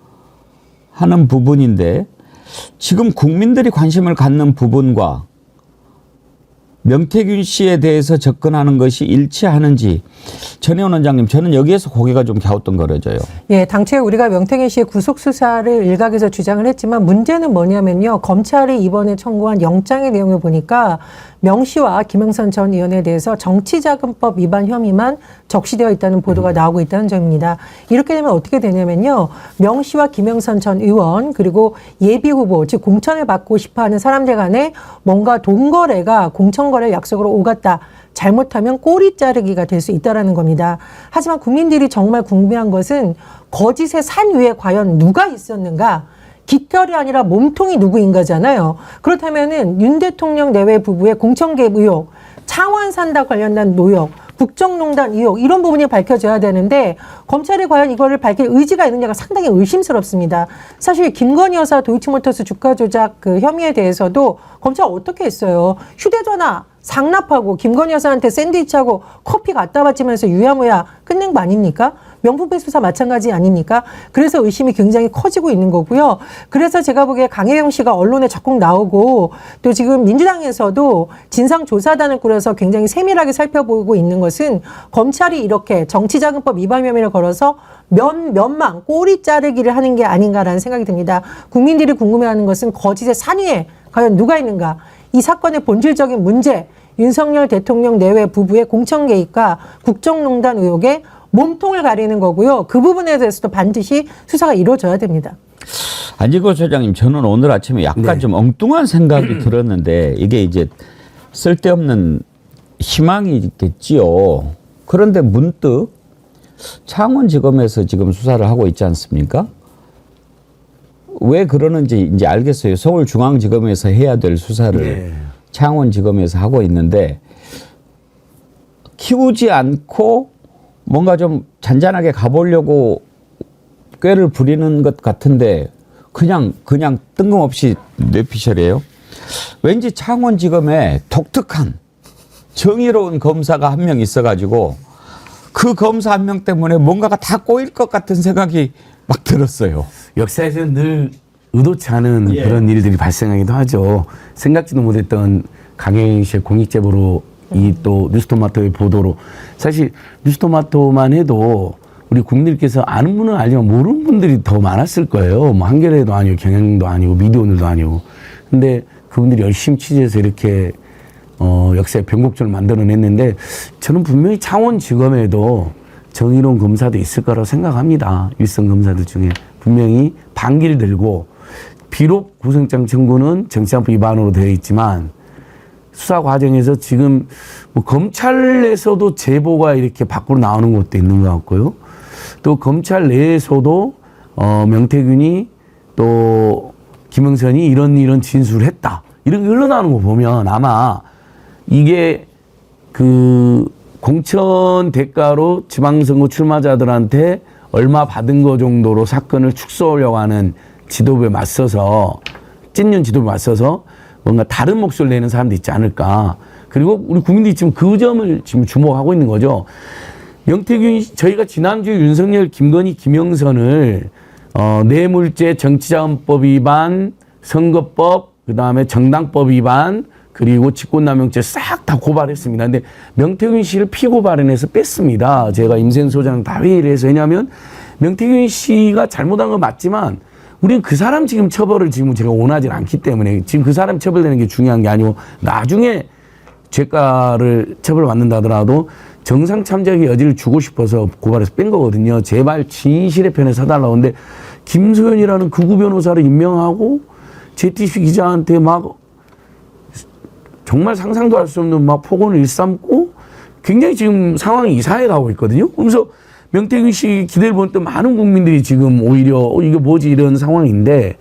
하는 부분인데 지금 국민들이 관심을 갖는 부분과 명태균 씨에 대해서 접근하는 것이 일치하는지 전혜원 원장님, 저는 여기에서 고개가 좀 갸우뚱거려져요. 예, 당초에 우리가 명태균 씨의 구속 수사를 일각에서 주장을 했지만 문제는 뭐냐면요. 검찰이 이번에 청구한 영장의 내용을 보니까 명 씨와 김영선 전 의원에 대해서 정치자금법 위반 혐의만 적시되어 있다는 보도가 나오고 있다는 점입니다. 이렇게 되면 어떻게 되냐면요. 명 씨와 김영선 전 의원 그리고 예비 후보, 즉 공천을 받고 싶어하는 사람들 간에 뭔가 돈거래가 공천거래 약속으로 오갔다. 잘못하면 꼬리 자르기가 될 수 있다는 겁니다. 하지만 국민들이 정말 궁금한 것은 거짓의 산 위에 과연 누가 있었는가? 깃털이 아니라 몸통이 누구인가잖아요. 그렇다면은 윤 대통령 내외 부부의 공천 개입 의혹, 창원산다 관련된 노역, 국정농단 의혹 이런 부분이 밝혀져야 되는데 검찰이 과연 이거를 밝힐 의지가 있느냐가 상당히 의심스럽습니다. 사실 김건희 여사 도이치모터스 주가 조작 그 혐의에 대해서도 검찰 어떻게 했어요? 휴대전화 상납하고 김건희 여사한테 샌드위치하고 커피 갖다 바치면서 유야무야 끝낸 거 아닙니까? 명품백 수사 마찬가지 아닙니까? 그래서 의심이 굉장히 커지고 있는 거고요. 그래서 제가 보기에 강혜경 씨가 언론에 적극 나오고 또 지금 민주당에서도 진상조사단을 꾸려서 굉장히 세밀하게 살펴보고 있는 것은 검찰이 이렇게 정치자금법 위반 혐의를 걸어서 몇만 꼬리 자르기를 하는 게 아닌가라는 생각이 듭니다. 국민들이 궁금해하는 것은 거짓의 산 위에 과연 누가 있는가? 이 사건의 본질적인 문제, 윤석열 대통령 내외 부부의 공천 개입과 국정농단 의혹에 몸통을 가리는 거고요. 그 부분에 대해서도 반드시 수사가 이루어져야 됩니다. 안지거 소장님, 저는 오늘 아침에 약간 좀 엉뚱한 생각이 들었는데 이게 이제 쓸데없는 희망이 있겠지요. 그런데 문득 창원지검에서 지금 수사를 하고 있지 않습니까? 왜 그러는지 이제 알겠어요. 서울중앙지검에서 해야 될 수사를 창원지검에서 하고 있는데 키우지 않고 뭔가 좀 잔잔하게 가보려고 꾀를 부리는 것 같은데 그냥 뜬금없이 뇌피셜이에요. 왠지 창원지검에 독특한 정의로운 검사가 한 명 있어가지고 그 검사 한 명 때문에 뭔가가 다 꼬일 것 같은 생각이 막 들었어요. 역사에서는 늘 의도치 않은 그런 일들이 발생하기도 하죠. 생각지도 못했던 강혜인 씨의 공익제보로 이 또 뉴스토마토의 보도로 사실 뉴스토마토만 해도 우리 국민들께서 아는 분은 알지만 모르는 분들이 더 많았을 거예요. 뭐 한겨레도 아니고 경향도 아니고 미디어오늘도 아니고. 근데 그분들이 열심히 취재해서 이렇게 역사의 변곡점을 만들어냈는데 저는 분명히 창원지검에도 정의로운 검사도 있을 거라고 생각합니다. 일선 검사들 중에 분명히 반기를 들고 비록 구속장 청구는 정치자금법 위반으로 되어 있지만 수사 과정에서 지금 뭐 검찰에서도 제보가 이렇게 밖으로 나오는 것도 있는 것 같고요. 또 검찰 내에서도 명태균이 또 김영선이 이런 진술을 했다. 이런 게 흘러나오는 거 보면 아마 이게 그 공천 대가로 지방선거 출마자들한테 얼마 받은 거 정도로 사건을 축소하려고 하는 지도부에 맞서서 찐년 지도부에 맞서서 뭔가 다른 목소리를 내는 사람도 있지 않을까. 그리고 우리 국민들이 지금 그 점을 지금 주목하고 있는 거죠. 명태균 저희가 지난주에 윤석열, 김건희, 김영선을 뇌물죄, 정치자금법 위반, 선거법, 그다음에 정당법 위반, 그리고 직권남용죄 싹 다 고발했습니다. 근데 명태균 씨를 피고 발언해서 뺐습니다. 제가 임세현 소장 다 회의를 해서. 왜냐하면 명태균 씨가 잘못한 건 맞지만 우리는 그 사람 지금 처벌을 지금 제가 원하지 않기 때문에 지금 그 사람 처벌되는 게 중요한 게 아니고 나중에 죄가를 처벌받는다 하더라도 정상 참작의 여지를 주고 싶어서 고발해서 뺀 거거든요. 제발 진실의 편에 서달라고. 근데 김소연이라는 극우 변호사를 임명하고 JTBC 기자한테 막 정말 상상도 할 수 없는 막 폭언을 일삼고 굉장히 지금 상황이 이상해 가고 있거든요. 그러면서 명태균 씨 기대를 볼 때 많은 국민들이 지금 오히려 이게 뭐지 이런 상황인데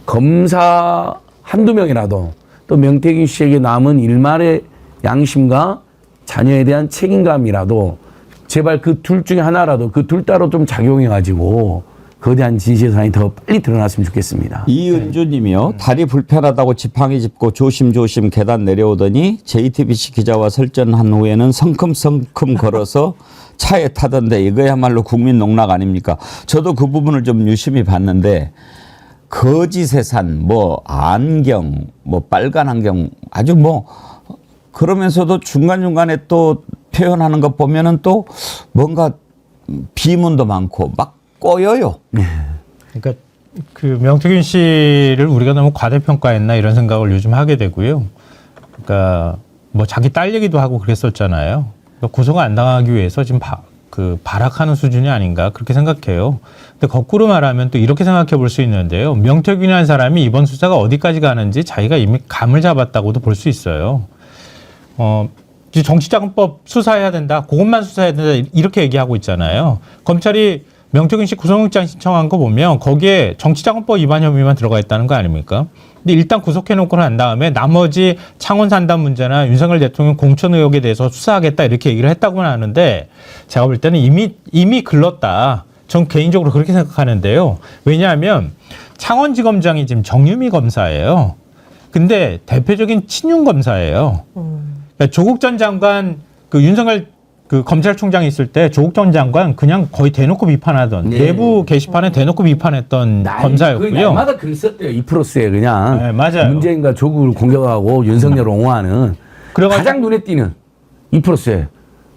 검사 한두 명이라도 또 명태균 씨에게 남은 일말의 양심과 자녀에 대한 책임감이라도 제발 그 둘 중에 하나라도 그 둘 따로 좀 작용해가지고 거대한 진실 사안이 더 빨리 드러났으면 좋겠습니다. 이은주님이요. 다리 불편하다고 지팡이 짚고 조심조심 계단 내려오더니 JTBC 기자와 설전한 후에는 성큼성큼 걸어서 차에 타던데 이거야말로 국민 농락 아닙니까? 저도 그 부분을 좀 유심히 봤는데 거짓의 산, 뭐 안경, 뭐 빨간 안경 아주 뭐 그러면서도 중간중간에 또 표현하는 것 보면은 또 뭔가 비문도 많고 막 꼬여요. 그러니까 그 명태균 씨를 우리가 너무 과대평가했나 이런 생각을 요즘 하게 되고요. 그러니까 뭐 자기 딸 얘기도 하고 그랬었잖아요. 그러니까 구속을 안 당하기 위해서 지금 발악하는 수준이 아닌가 그렇게 생각해요. 근데 거꾸로 말하면 또 이렇게 생각해 볼 수 있는데요. 명태균이라는 사람이 이번 수사가 어디까지 가는지 자기가 이미 감을 잡았다고도 볼 수 있어요. 정치자금법 수사해야 된다. 그것만 수사해야 된다. 이렇게 얘기하고 있잖아요. 검찰이 명태균 씨 구속영장 신청한 거 보면 거기에 정치자금법 위반 혐의만 들어가 있다는 거 아닙니까? 근데 일단 구속해놓고 난 다음에 나머지 창원 산단 문제나 윤석열 대통령 공천 의혹에 대해서 수사하겠다 이렇게 얘기를 했다고는 하는데 제가 볼 때는 이미 글렀다. 전 개인적으로 그렇게 생각하는데요. 왜냐하면 창원지검장이 지금 정유미 검사예요. 근데 대표적인 친윤 검사예요. 그러니까 조국 전 장관 그 윤석열 그 검찰총장이 있을 때 조국 전 장관 그냥 거의 대놓고 비판하던 내부 게시판에 대놓고 비판했던 검사였고요. 날마다 글 썼대요. 이프로스에 그냥 네, 맞아요. 문재인과 조국을 공격하고 윤석열을 옹호하는 가장 눈에 띄는 이프로스에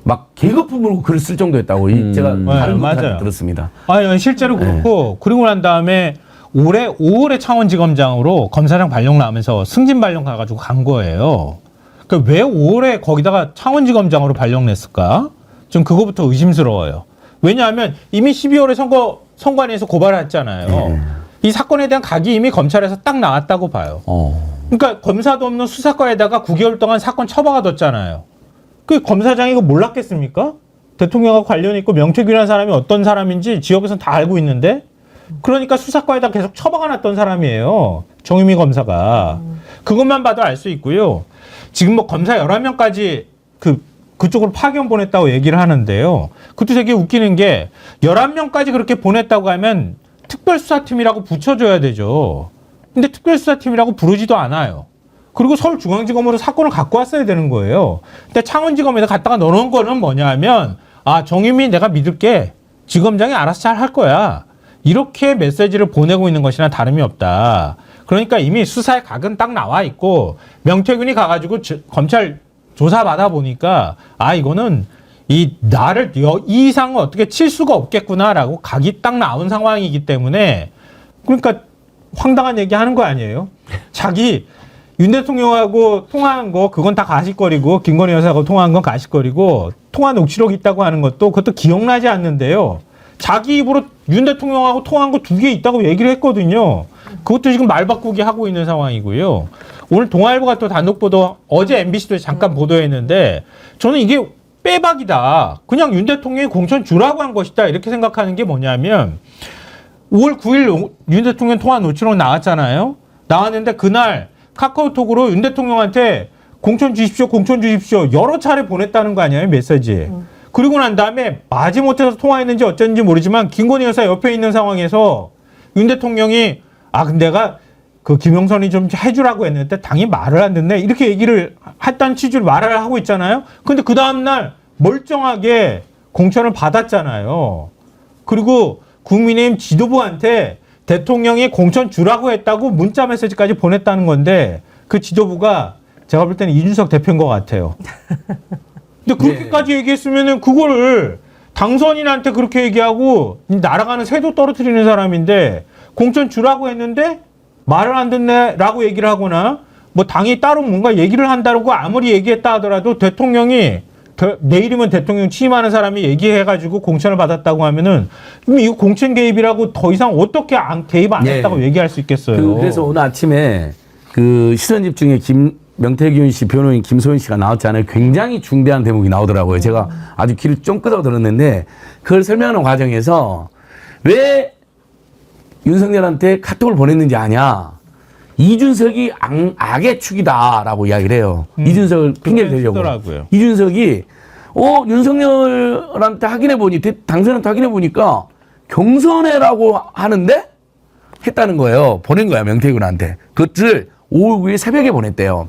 막 계급품 물고 글을 쓸 정도였다고 제가 다른 분한테 들었습니다. 아니 실제로 그렇고 그리고 난 다음에 올해 5월에 창원지검장으로 검사장 발령 나면서 승진 발령 가가지고 간 거예요. 그러니까 왜 5월에 거기다가 창원지검장으로 발령 냈을까? 좀 그거부터 의심스러워요. 왜냐하면 이미 12월에 선관위에서 고발했잖아요. 이 사건에 대한 각이 이미 검찰에서 딱 나왔다고 봐요. 그러니까 검사도 없는 수사과에다가 9개월 동안 사건 처박아뒀잖아요. 그 검사장이 이거 몰랐겠습니까? 대통령하고 관련이 있고 명태균이라는 사람이 어떤 사람인지 지역에서는 다 알고 있는데 그러니까 수사과에다 계속 처박아놨던 사람이에요. 정유미 검사가. 그것만 봐도 알 수 있고요. 지금 뭐 검사 11명까지 그쪽으로 파견 보냈다고 얘기를 하는데요. 그것도 되게 웃기는 게 11명까지 그렇게 보냈다고 하면 특별수사팀이라고 붙여줘야 되죠. 근데 특별수사팀이라고 부르지도 않아요. 그리고 서울중앙지검으로 사건을 갖고 왔어야 되는 거예요. 근데 창원지검에다 갖다가 넣어놓은 거는 뭐냐 하면 정유미 내가 믿을게. 지검장이 알아서 잘 할 거야. 이렇게 메시지를 보내고 있는 것이나 다름이 없다. 그러니까 이미 수사의 각은 딱 나와 있고 명태균이 가가지고 검찰 조사 받아 보니까 아 이거는 이 상을 어떻게 칠 수가 없겠구나라고 각이 딱 나온 상황이기 때문에 그러니까 황당한 얘기 하는 거 아니에요? 자기 윤 대통령하고 통화한 거 그건 다 가십거리고 김건희 여사하고 통화한 건 가십거리고 통화 녹취록 있다고 하는 것도 그것도 기억나지 않는데요. 자기 입으로 윤 대통령하고 통화한 거 2개 있다고 얘기를 했거든요. 그것도 지금 말 바꾸기 하고 있는 상황이고요. 오늘 동아일보가 또 단독 보도 어제 MBC도 잠깐 보도했는데 저는 이게 빼박이다. 그냥 윤 대통령이 공천 주라고 한 것이다. 이렇게 생각하는 게 뭐냐면 5월 9일 윤 대통령 통화 녹취록 나왔잖아요. 나왔는데 그날 카카오톡으로 윤 대통령한테 공천 주십시오, 공천 주십시오 여러 차례 보냈다는 거 아니에요, 메시지. 그리고 난 다음에 마지못해서 통화했는지 어쩐지 모르지만 김건희 여사 옆에 있는 상황에서 윤 대통령이 근데 내가 그 김영선이 좀 해주라고 했는데 당연히 말을 안 듣네 이렇게 얘기를 했다는 취지로 말을 하고 있잖아요. 근데 그 다음날 멀쩡하게 공천을 받았잖아요. 그리고 국민의힘 지도부한테 대통령이 공천 주라고 했다고 문자 메시지까지 보냈다는 건데 그 지도부가 제가 볼 때는 이준석 대표인 것 같아요. 근데 그렇게까지 얘기했으면은 그거를 당선인한테 그렇게 얘기하고 날아가는 새도 떨어뜨리는 사람인데 공천 주라고 했는데 말을 안 듣네라고 얘기를 하거나 뭐 당이 따로 뭔가 얘기를 한다고 아무리 얘기했다 하더라도 대통령이 내일이면 대통령 취임하는 사람이 얘기해가지고 공천을 받았다고 하면은 이거 공천 개입이라고 더 이상 어떻게 개입 안 했다고 얘기할 수 있겠어요. 그래서 오늘 아침에 그 시선집중에 명태균 씨 변호인 김소연 씨가 나왔잖아요. 굉장히 중대한 대목이 나오더라고요. 제가 아주 귀를 쫑긋하고 들었는데 그걸 설명하는 과정에서 왜 윤석열한테 카톡을 보냈는지 아냐. 이준석이 악의 축이다라고 이야기를 해요. 이준석을 핑계를 대려고. 이준석이 윤석열한테 확인해 보니 당선한테 확인해 보니까 경선해라고 하는데 했다는 거예요. 보낸 거야 명태균한테. 그것을 5월 9일 새벽에 보냈대요.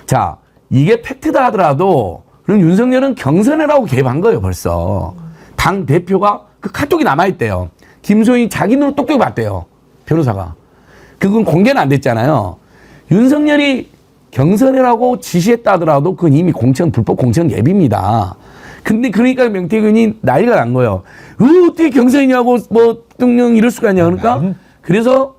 자, 이게 팩트다 하더라도 그럼 윤석열은 경선해라고 개입한 거예요 벌써. 당 대표가 그 카톡이 남아있대요. 김소연이 자기 눈으로 똑똑히 봤대요. 변호사가. 그건 공개는 안 됐잖아요. 윤석열이 경선이라고 지시했다 하더라도 그건 이미 불법 공천 예비입니다. 근데 그러니까 명태균이 난리가 난 거예요. 어떻게 경선이냐고 뭐 대통령 이럴 수가 있냐. 그러니까 그래서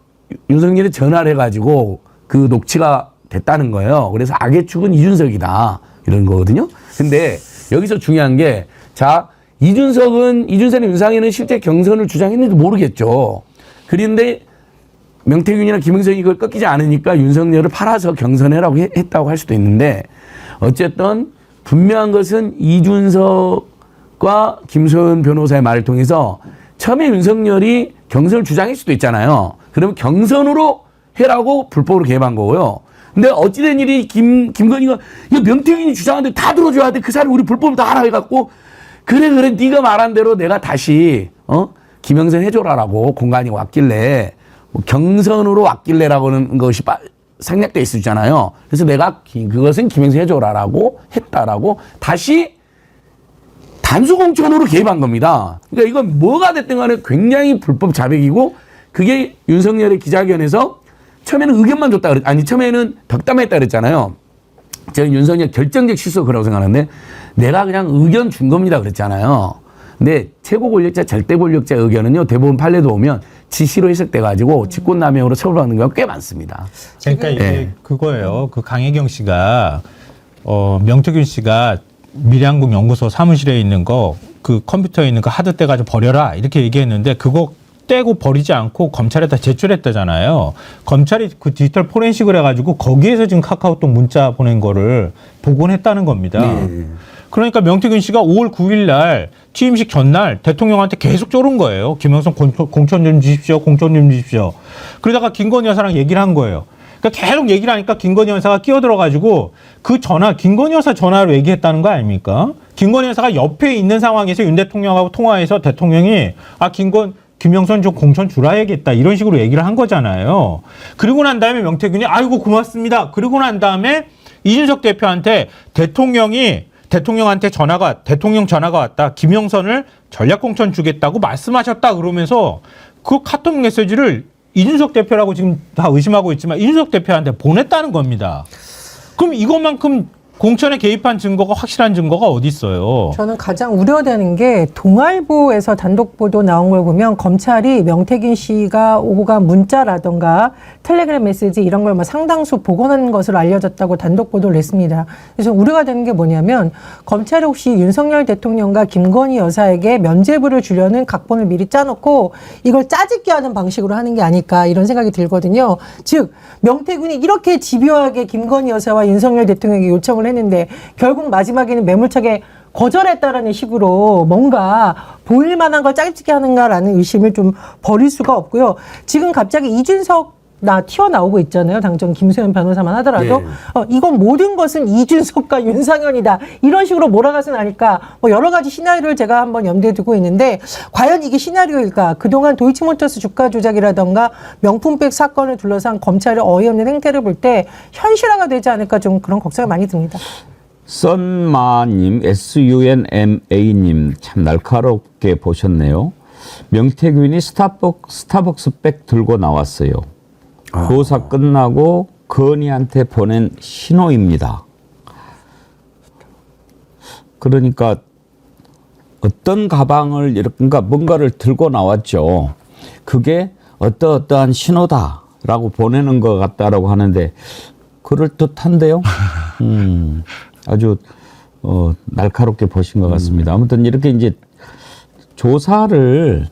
윤석열이 전화를 해가지고 그 녹취가 됐다는 거예요. 그래서 악의 축은 이준석이다. 이런 거거든요. 근데 여기서 중요한 게 이준석이 윤상현은 실제 경선을 주장했는지 모르겠죠. 그런데 명태균이나 김영선이 이걸 꺾이지 않으니까 윤석열을 팔아서 경선해라고 했다고 할 수도 있는데 어쨌든 분명한 것은 이준석과 김소연 변호사의 말을 통해서 처음에 윤석열이 경선을 주장할 수도 있잖아요. 그러면 경선으로 해라고 불법으로 개입한 거고요. 근데 어찌된 일이 김건희가 이거 명태균이 주장하는데 다 들어줘야 돼. 그 사람이 우리 불법을 다 하라 해갖고 그래 네가 말한 대로 내가 다시 김영선 해줘라라고 공간이 왔길래 경선으로 왔길래라고 하는 것이 생략돼 있었잖아요. 그래서 내가 그것은 김영선 해줘라라고 했다라고 다시 단수공천으로 개입한 겁니다. 그러니까 이건 뭐가 됐든 간에 굉장히 불법 자백이고 그게 윤석열의 기자회견에서 처음에는 의견만 줬다 처음에는 덕담했다 그랬잖아요. 저는 윤석열 결정적 실수가 그라고 생각하는데 내가 그냥 의견 준 겁니다 그랬잖아요. 근데 최고 권력자, 절대 권력자 의견은요 대부분 판례도 오면 지시로 해석돼가지고 직권남용으로 처벌받는 경우가 꽤 많습니다. 그러니까 이게 그거예요. 그 강혜경 씨가 명태균 씨가 밀양국 연구소 사무실에 있는 그 컴퓨터에 있는 거 하드 떼가지고 버려라 이렇게 얘기했는데 그거 떼고 버리지 않고 검찰에다 제출했다잖아요. 검찰이 그 디지털 포렌식을 해가지고 거기에서 지금 카카오톡 문자 보낸 거를 복원했다는 겁니다. 그러니까 명태균 씨가 5월 9일 날 취임식 전날 대통령한테 계속 쪼른 거예요. 김영선 공천 좀 주십시오. 공천 좀 주십시오. 그러다가 김건희 여사랑 얘기를 한 거예요. 그러니까 계속 얘기를 하니까 김건희 여사가 끼어들어가지고 그 김건희 여사 전화로 얘기했다는 거 아닙니까? 김건희 여사가 옆에 있는 상황에서 윤 대통령하고 통화해서 대통령이 김영선 좀 공천 주라 해야겠다 이런 식으로 얘기를 한 거잖아요. 그리고 난 다음에 명태균이 아이고 고맙습니다. 그리고 난 다음에 이준석 대표한테 대통령한테 대통령 전화가 왔다. 김영선을 전략공천 주겠다고 말씀하셨다 그러면서 그 카톡 메시지를 이준석 대표라고 지금 다 의심하고 있지만 이준석 대표한테 보냈다는 겁니다. 그럼 이것만큼 공천에 개입한 증거가 확실한 증거가 어디 있어요? 저는 가장 우려되는 게 동아일보에서 단독 보도 나온 걸 보면 검찰이 명태균 씨가 오고 간 문자라던가 텔레그램 메시지 이런 걸 상당수 복원한 것으로 알려졌다고 단독 보도를 냈습니다. 그래서 우려가 되는 게 뭐냐면 검찰이 혹시 윤석열 대통령과 김건희 여사에게 면죄부를 주려는 각본을 미리 짜놓고 이걸 짜집게 하는 방식으로 하는 게 아닐까 이런 생각이 들거든요. 즉 명태균이 이렇게 집요하게 김건희 여사와 윤석열 대통령에게 요청을 했는데 결국 마지막에는 매몰차게 거절했다라는 식으로 뭔가 보일 만한 걸 짜깁기 하는가라는 의심을 좀 버릴 수가 없고요. 지금 갑자기 이준석 튀어나오고 있잖아요. 당장 김수현 변호사만 하더라도 이건 모든 것은 이준석과 윤상현이다. 이런 식으로 몰아가서는 아닐까. 여러 가지 시나리오를 제가 한번 염두에 두고 있는데 과연 이게 시나리오일까. 그동안 도이치모터스 주가 조작이라던가 명품백 사건을 둘러싼 검찰의 어이없는 행태를 볼 때 현실화가 되지 않을까 좀 그런 걱정이 많이 듭니다. 썬마님, SUNMA님 참 날카롭게 보셨네요. 명태균이 스타벅스 백 들고 나왔어요. 조사 끝나고 건희한테 보낸 신호입니다. 그러니까 어떤 가방을 그러니까 뭔가를 들고 나왔죠. 그게 어떠한 신호다라고 보내는 것 같다라고 하는데 그럴듯한데요. 아주 날카롭게 보신 것 같습니다. 아무튼 이렇게 이제 조사를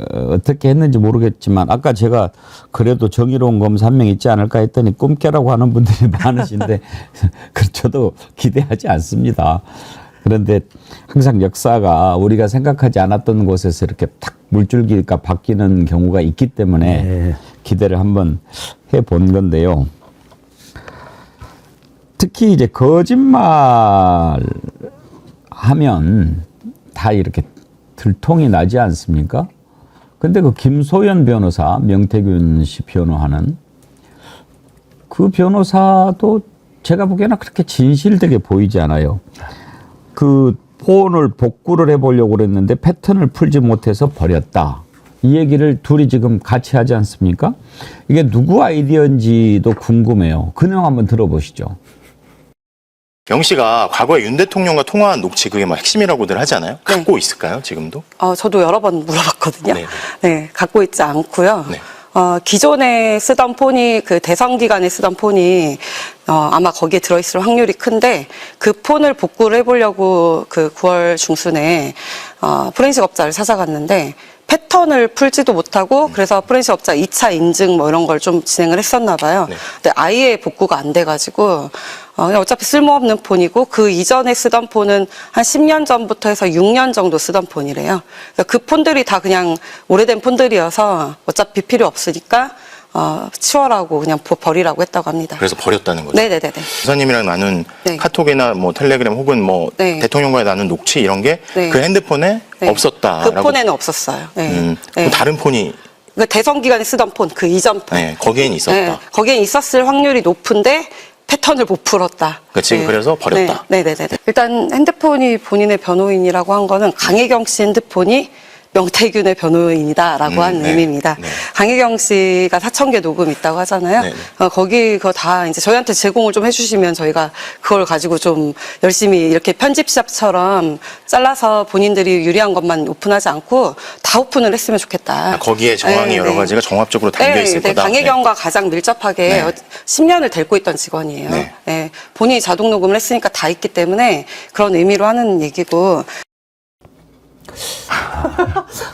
어떻게 했는지 모르겠지만 아까 제가 그래도 정의로운 검사 한 명 있지 않을까 했더니 꿈깨라고 하는 분들이 많으신데 저도 기대하지 않습니다. 그런데 항상 역사가 우리가 생각하지 않았던 곳에서 이렇게 탁 물줄기가 바뀌는 경우가 있기 때문에 기대를 한번 해본 건데요. 특히 이제 거짓말 하면 다 이렇게 들통이 나지 않습니까? 근데 그 김소연 변호사, 명태균 씨 변호하는 그 변호사도 제가 보기에는 그렇게 진실되게 보이지 않아요. 그 폰을 복구를 해보려고 그랬는데 패턴을 풀지 못해서 버렸다. 이 얘기를 둘이 지금 같이 하지 않습니까? 이게 누구 아이디어인지도 궁금해요. 그 내용 한번 들어보시죠. 명 씨가 과거에 윤 대통령과 통화한 녹취 그게 막 핵심이라고들 하잖아요. 갖고 있을까요, 지금도? 저도 여러 번 물어봤거든요. 네네. 네, 갖고 있지 않고요. 네. 기존에 쓰던 폰이 그 대선 기간에 쓰던 폰이 아마 거기에 들어있을 확률이 큰데 그 폰을 복구를 해보려고 그 9월 중순에 포렌식 업자를 찾아갔는데 패턴을 풀지도 못하고 그래서 포렌식 업자 2차 인증 뭐 이런 걸 좀 진행을 했었나 봐요. 네. 근데 아예 복구가 안 돼가지고 그냥 어차피 쓸모없는 폰이고 그 이전에 쓰던 폰은 한 10년 전부터 해서 6년 정도 쓰던 폰이래요. 그러니까 그 폰들이 다 그냥 오래된 폰들이어서 어차피 필요 없으니까 치워라고 그냥 버리라고 했다고 합니다. 그래서 버렸다는 거죠? 네네네. 지사님이랑 나눈 네. 카톡이나 뭐 텔레그램 혹은 뭐 네. 대통령과의 나눈 녹취 이런 게 그 네. 핸드폰에 네. 없었다라고. 그 폰에는 없었어요. 네. 그럼 네. 다른 폰이 그 대선 기간에 쓰던 폰, 그 이전 폰. 네, 거기엔 있었다. 네, 거기엔 있었을 확률이 높은데 패턴을 못 풀었다. 그러니까 지금 그래서 버렸다. 네네네. 일단 핸드폰이 본인의 변호인이라고 한 거는 강혜경 씨 핸드폰이 명태균의 변호인이다라고 한 의미입니다. 네. 강혜경 씨가 4,000개 녹음 있다고 하잖아요. 네. 거기 그거 다 이제 저희한테 제공을 좀 해주시면 저희가 그걸 가지고 좀 열심히 이렇게 편집샵처럼 잘라서 본인들이 유리한 것만 오픈하지 않고 다 오픈을 했으면 좋겠다. 거기에 정황이 네, 여러 네. 가지가 종합적으로 담겨 있을 네, 거다. 강혜경과 가장 밀접하게 네. 10년을 델고 있던 직원이에요. 네. 네, 본인이 자동 녹음을 했으니까 다 있기 때문에 그런 의미로 하는 얘기고.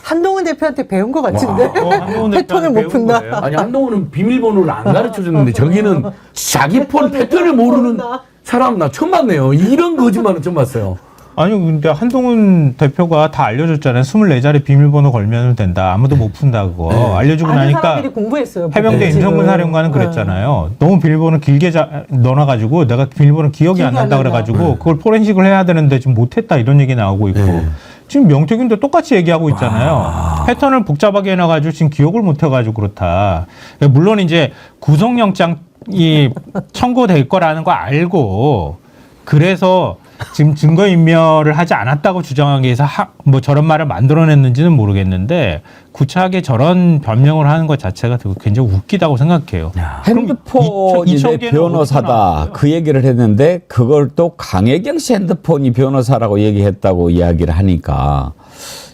한동훈 대표한테 배운 것 같은데 한동훈 패턴을 못 대표한테 배운 푼다. 거예요? 아니 한동훈은 비밀번호를 안 가르쳐줬는데 저기는 자기 폰 패턴을 모르는 사람 나 처음 봤네요. 이런 거짓말은 처음 봤어요. 아니 근데 한동훈 대표가 다 알려줬잖아요. 24자리 비밀번호 걸면 된다. 아무도 못 푼다 그거. 알려주고 아는 나니까 사람들이 공부했어요. 해병대 지금. 임성근 사령관은 그랬잖아요. 너무 비밀번호 길게 넣어놔가지고 내가 비밀번호 기억이 안 난다 그래가지고 그걸 포렌식을 해야 되는데 지금 못했다 이런 얘기 나오고 있고 지금 명태균도 똑같이 얘기하고 있잖아요. 패턴을 복잡하게 해놔가지고 지금 기억을 못해가지고 그렇다. 물론 이제 구속영장이 청구될 거라는 거 알고 그래서 지금 증거인멸을 하지 않았다고 주장하기 위해서 뭐 저런 말을 만들어냈는지는 모르겠는데 구차하게 저런 변명을 하는 것 자체가 되게 굉장히 웃기다고 생각해요. 핸드폰이 내 변호사다 그 얘기를 했는데 그걸 또 강혜경 씨 핸드폰이 변호사라고 얘기했다고 이야기를 하니까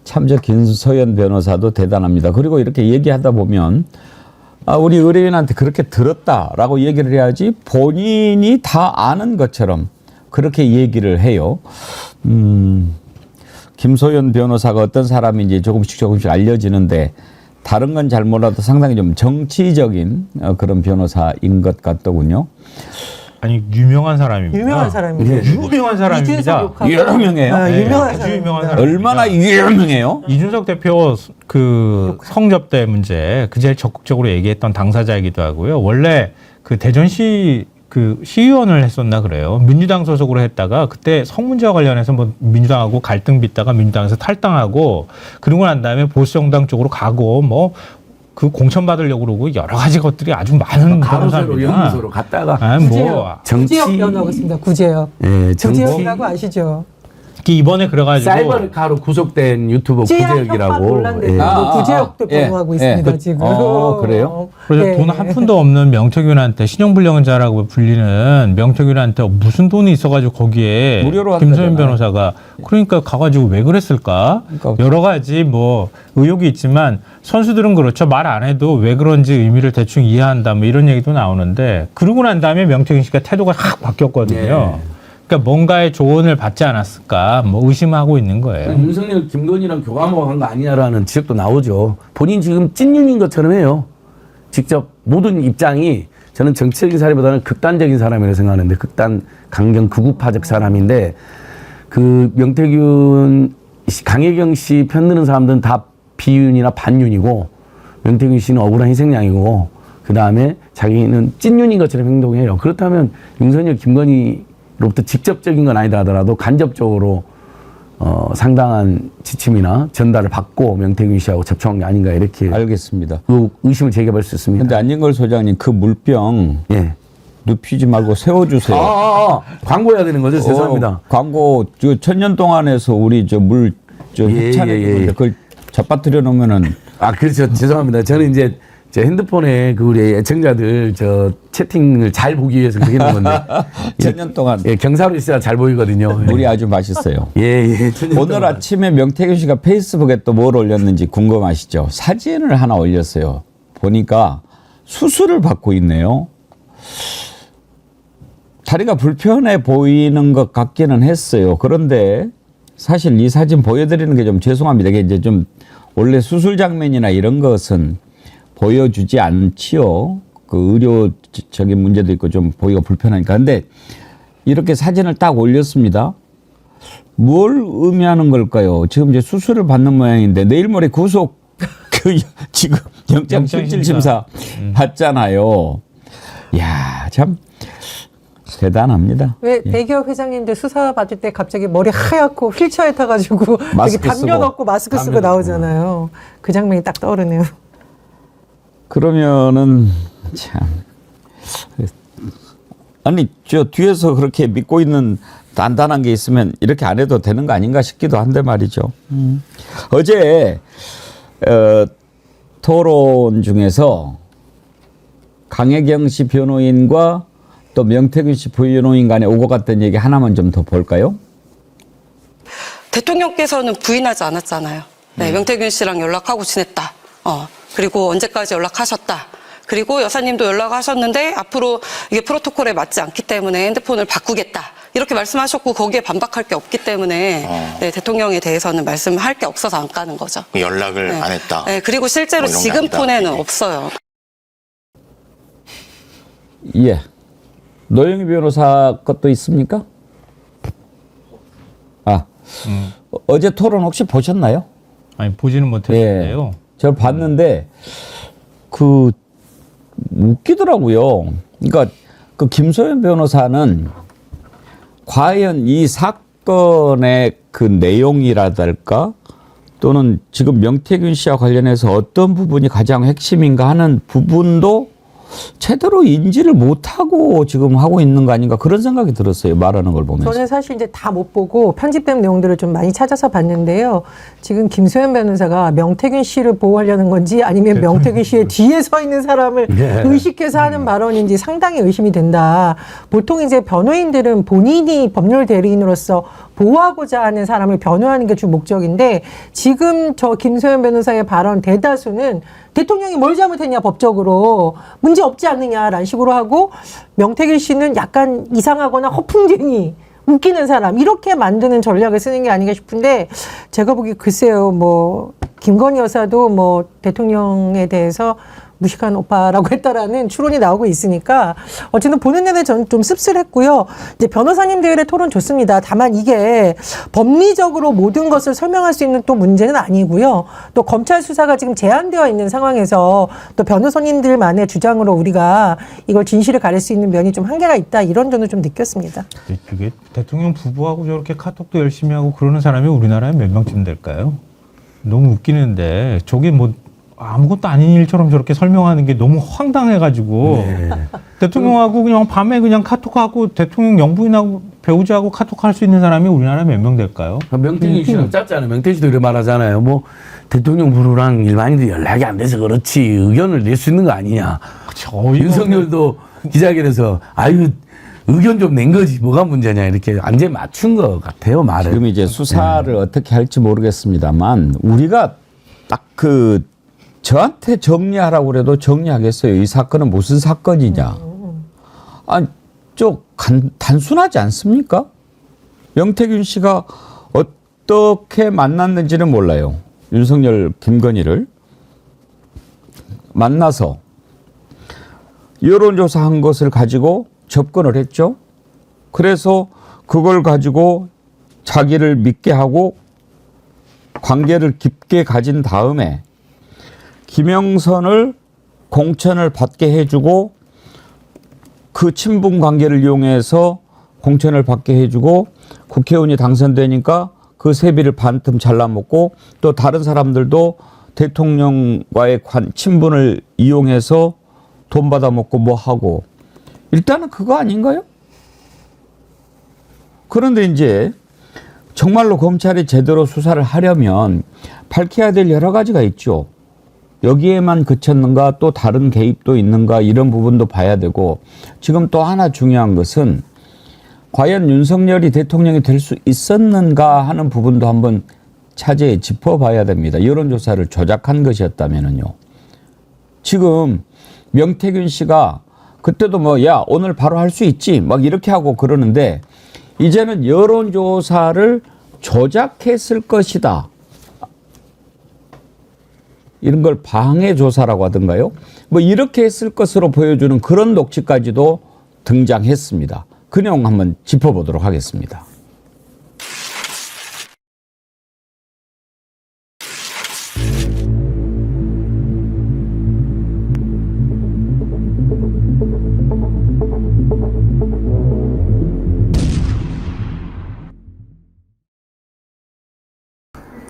참 저 김소연 변호사도 대단합니다. 그리고 이렇게 얘기하다 보면 우리 의뢰인한테 그렇게 들었다라고 얘기를 해야지 본인이 다 아는 것처럼 그렇게 얘기를 해요. 김소연 변호사가 어떤 사람인지 조금씩 알려지는데 다른 건 잘 몰라도 상당히 좀 정치적인 그런 변호사인 것 같더군요. 아니 유명한 사람입니다. 유명한 사람이에요. 유명한 사람입니다. 유명해요. 네, 유명한 아주 사람. 유명한 사람. 얼마나 유명해요? 이준석 대표 그 성접대 문제 그 제일 적극적으로 얘기했던 당사자이기도 하고요. 원래 그 대전시 그 시의원을 했었나 그래요. 민주당 소속으로 했다가 그때 성 문제와 관련해서 뭐 민주당하고 갈등 빚다가 민주당에서 탈당하고 그러고 난 다음에 보수정당 쪽으로 가고 뭐 그 공천 받으려고 그러고 여러 가지 것들이 아주 많은 가로세로 변호사입니다. 연구소로 갔다가 뭐 구제역 변호하고 있습니다. 구제역. 예, 정치 구제역이라고 아시죠? 이번에 그래가지고 사이버카로 구속된 유튜버 구제역이라고. 논란되고 예. 구제역도 변호하고 있습니다. 지금. 그래요? 그래서 네. 돈 한 푼도 없는 명태균한테 신용불량자라고 불리는 명태균한테 무슨 돈이 있어가지고 거기에 무료로 김소연 한다잖아요. 변호사가 그러니까 가가지고 왜 그랬을까? 그러니까. 여러 가지 뭐 의혹이 있지만 선수들은 그렇죠. 말 안 해도 왜 그런지 의미를 대충 이해한다 뭐 이런 얘기도 나오는데 그러고 난 다음에 명태균 씨가 태도가 확 바뀌었거든요. 그러니까 뭔가의 조언을 받지 않았을까 뭐 의심하고 있는 거예요. 윤석열, 김건희랑 교감한 거 아니냐라는 지적도 나오죠. 본인 지금 찐윤인 것처럼 해요. 직접 모든 입장이 저는 정치적인 사람보다는 극단적인 사람이라고 생각하는데 극단 강경 극우파적 사람인데 그 명태균 강혜경 씨 편드는 사람들은 다 비윤이나 반윤이고 명태균 씨는 억울한 희생양이고 그 다음에 자기는 찐윤인 것처럼 행동해요. 그렇다면 윤석열, 김건희로부터 직접적인 건 아니다 하더라도 간접적으로 상당한 지침이나 전달을 받고 명태균 씨하고 접촉한 게 아닌가 이렇게 알겠습니다. 그 의심을 제기해볼 수 있습니다. 근데 안진걸 소장님 그 물병 예. 눕히지 말고 세워주세요. 광고해야 되는 거죠? 죄송합니다. 광고 저 천년 동안 해서 우리 저 물 저 예, 협찬해 예, 예. 주는데 그걸 잡아뜨려 놓으면은 그렇죠. 죄송합니다. 저는 이제 제 핸드폰에 그 우리 애청자들 저 채팅을 잘 보기 위해서 그렇게 해놓은 건데. 천년 동안 예, 경사로 있어야 잘 보이거든요. 물이 아주 맛있어요. 예. 오늘 아침에 명태균 씨가 페이스북에 또 뭘 올렸는지 궁금하시죠? 사진을 하나 올렸어요. 보니까 수술을 받고 있네요. 다리가 불편해 보이는 것 같기는 했어요. 그런데 사실 이 사진 보여드리는 게 좀 죄송합니다. 이게 이제 좀 원래 수술 장면이나 이런 것은 보여주지 않지요. 그 의료적인 문제도 있고 좀 보기가 불편하니까. 근데 이렇게 사진을 딱 올렸습니다. 뭘 의미하는 걸까요? 지금 이제 수술을 받는 모양인데 내일 모레 구속 지금 영장실질심사 받잖아요. 이야, 참 대단합니다. 왜 대기업 회장님들 수사 받을 때 갑자기 머리 하얗고 휠체어에 타가지고 되게 마스크 담요 쓰고. 덮고 마스크 쓰고 나오잖아요. 그 장면이 딱 떠오르네요. 그러면은 참 아니 저 뒤에서 그렇게 믿고 있는 단단한 게 있으면 이렇게 안 해도 되는 거 아닌가 싶기도 한데 말이죠. 어제 토론 중에서 강혜경 씨 변호인과 또 명태균 씨 부변호인 간에 오고 갔던 얘기 하나만 좀 더 볼까요? 대통령께서는 부인하지 않았잖아요. 네, 명태균 씨랑 연락하고 지냈다. 그리고 언제까지 연락하셨다. 그리고 여사님도 연락하셨는데 앞으로 이게 프로토콜에 맞지 않기 때문에 핸드폰을 바꾸겠다. 이렇게 말씀하셨고 거기에 반박할 게 없기 때문에 네, 대통령에 대해서는 말씀할 게 없어서 안 까는 거죠. 연락을 네. 안 했다. 네, 그리고 실제로 뭐 이런 게 지금 아니다. 폰에는 없어요. 예. 노영희 변호사 것도 있습니까? 어제 토론 혹시 보셨나요? 아니 보지는 못했는데요. 저 봤는데 그 웃기더라고요. 그러니까 그 김소연 변호사는 과연 이 사건의 그 내용이라달까 또는 지금 명태균 씨와 관련해서 어떤 부분이 가장 핵심인가 하는 부분도 제대로 인지를 못하고 지금 하고 있는 거 아닌가 그런 생각이 들었어요. 말하는 걸 보면서. 저는 사실 이제 다 못 보고 편집된 내용들을 좀 많이 찾아서 봤는데요. 지금 김소연 변호사가 명태균 씨를 보호하려는 건지 아니면 명태균 씨의 뒤에 서 있는 사람을 의식해서 하는 발언인지 상당히 의심이 된다. 보통 이제 변호인들은 본인이 법률 대리인으로서 보호하고자 하는 사람을 변호하는 게 주 목적인데 지금 저 김소연 변호사의 발언 대다수는 대통령이 뭘 잘못했냐 법적으로 문제 없지 않느냐라는 식으로 하고 명태균 씨는 약간 이상하거나 허풍쟁이 웃기는 사람 이렇게 만드는 전략을 쓰는 게 아닌가 싶은데 제가 보기 글쎄요 뭐 김건희 여사도 뭐 대통령에 대해서 무식한 오빠라고 했다라는 추론이 나오고 있으니까 어쨌든 보는 내내 저는 좀 씁쓸했고요. 이제 변호사님들의 토론 좋습니다. 다만 이게 법리적으로 모든 것을 설명할 수 있는 또 문제는 아니고요. 또 검찰 수사가 지금 제한되어 있는 상황에서 또 변호사님들만의 주장으로 우리가 이걸 진실을 가릴 수 있는 면이 좀 한계가 있다. 이런 점을 좀 느꼈습니다. 이게 대통령 부부하고 저렇게 카톡도 열심히 하고 그러는 사람이 우리나라에 몇 명쯤 될까요? 너무 웃기는데 저게 뭐 아무것도 아닌 일처럼 저렇게 설명하는 게 너무 황당해가지고 대통령하고 그냥 밤에 그냥 카톡하고 대통령 영부인하고 배우자하고 카톡할 수 있는 사람이 우리나라에 몇 명 될까요? 명태균 씨는 짧잖아요. 명태균 씨도 이렇게 말하잖아요. 뭐 대통령 부부랑 일반인들이 연락이 안 돼서 그렇지 의견을 낼 수 있는 거 아니냐. 윤석열도 기자회견에서 아유 의견 좀 낸 거지 뭐가 문제냐 이렇게 완전히 맞춘 것 같아요 말을. 지금 이제 수사를 어떻게 할지 모르겠습니다만 우리가 딱 저한테 정리하라고 그래도 정리하겠어요. 이 사건은 무슨 사건이냐. 아니, 단순하지 않습니까? 명태균 씨가 어떻게 만났는지는 몰라요. 윤석열, 김건희를 만나서 여론조사 한 것을 가지고 접근을 했죠. 그래서 그걸 가지고 자기를 믿게 하고 관계를 깊게 가진 다음에 김영선을 공천을 받게 해주고 그 친분 관계를 이용해서 공천을 받게 해주고 국회의원이 당선되니까 그 세비를 반틈 잘라먹고 또 다른 사람들도 대통령과의 친분을 이용해서 돈 받아먹고 뭐 하고 일단은 그거 아닌가요? 그런데 이제 정말로 검찰이 제대로 수사를 하려면 밝혀야 될 여러 가지가 있죠. 여기에만 그쳤는가 또 다른 개입도 있는가 이런 부분도 봐야 되고 지금 또 하나 중요한 것은 과연 윤석열이 대통령이 될 수 있었는가 하는 부분도 한번 차제에 짚어봐야 됩니다. 여론조사를 조작한 것이었다면요. 지금 명태균 씨가 그때도 뭐 야 오늘 바로 할 수 있지 막 이렇게 하고 그러는데 이제는 여론조사를 조작했을 것이다. 이런 걸 방해조사라고 하던가요? 뭐 이렇게 했을 것으로 보여주는 그런 녹취까지도 등장했습니다. 그 내용 한번 짚어보도록 하겠습니다.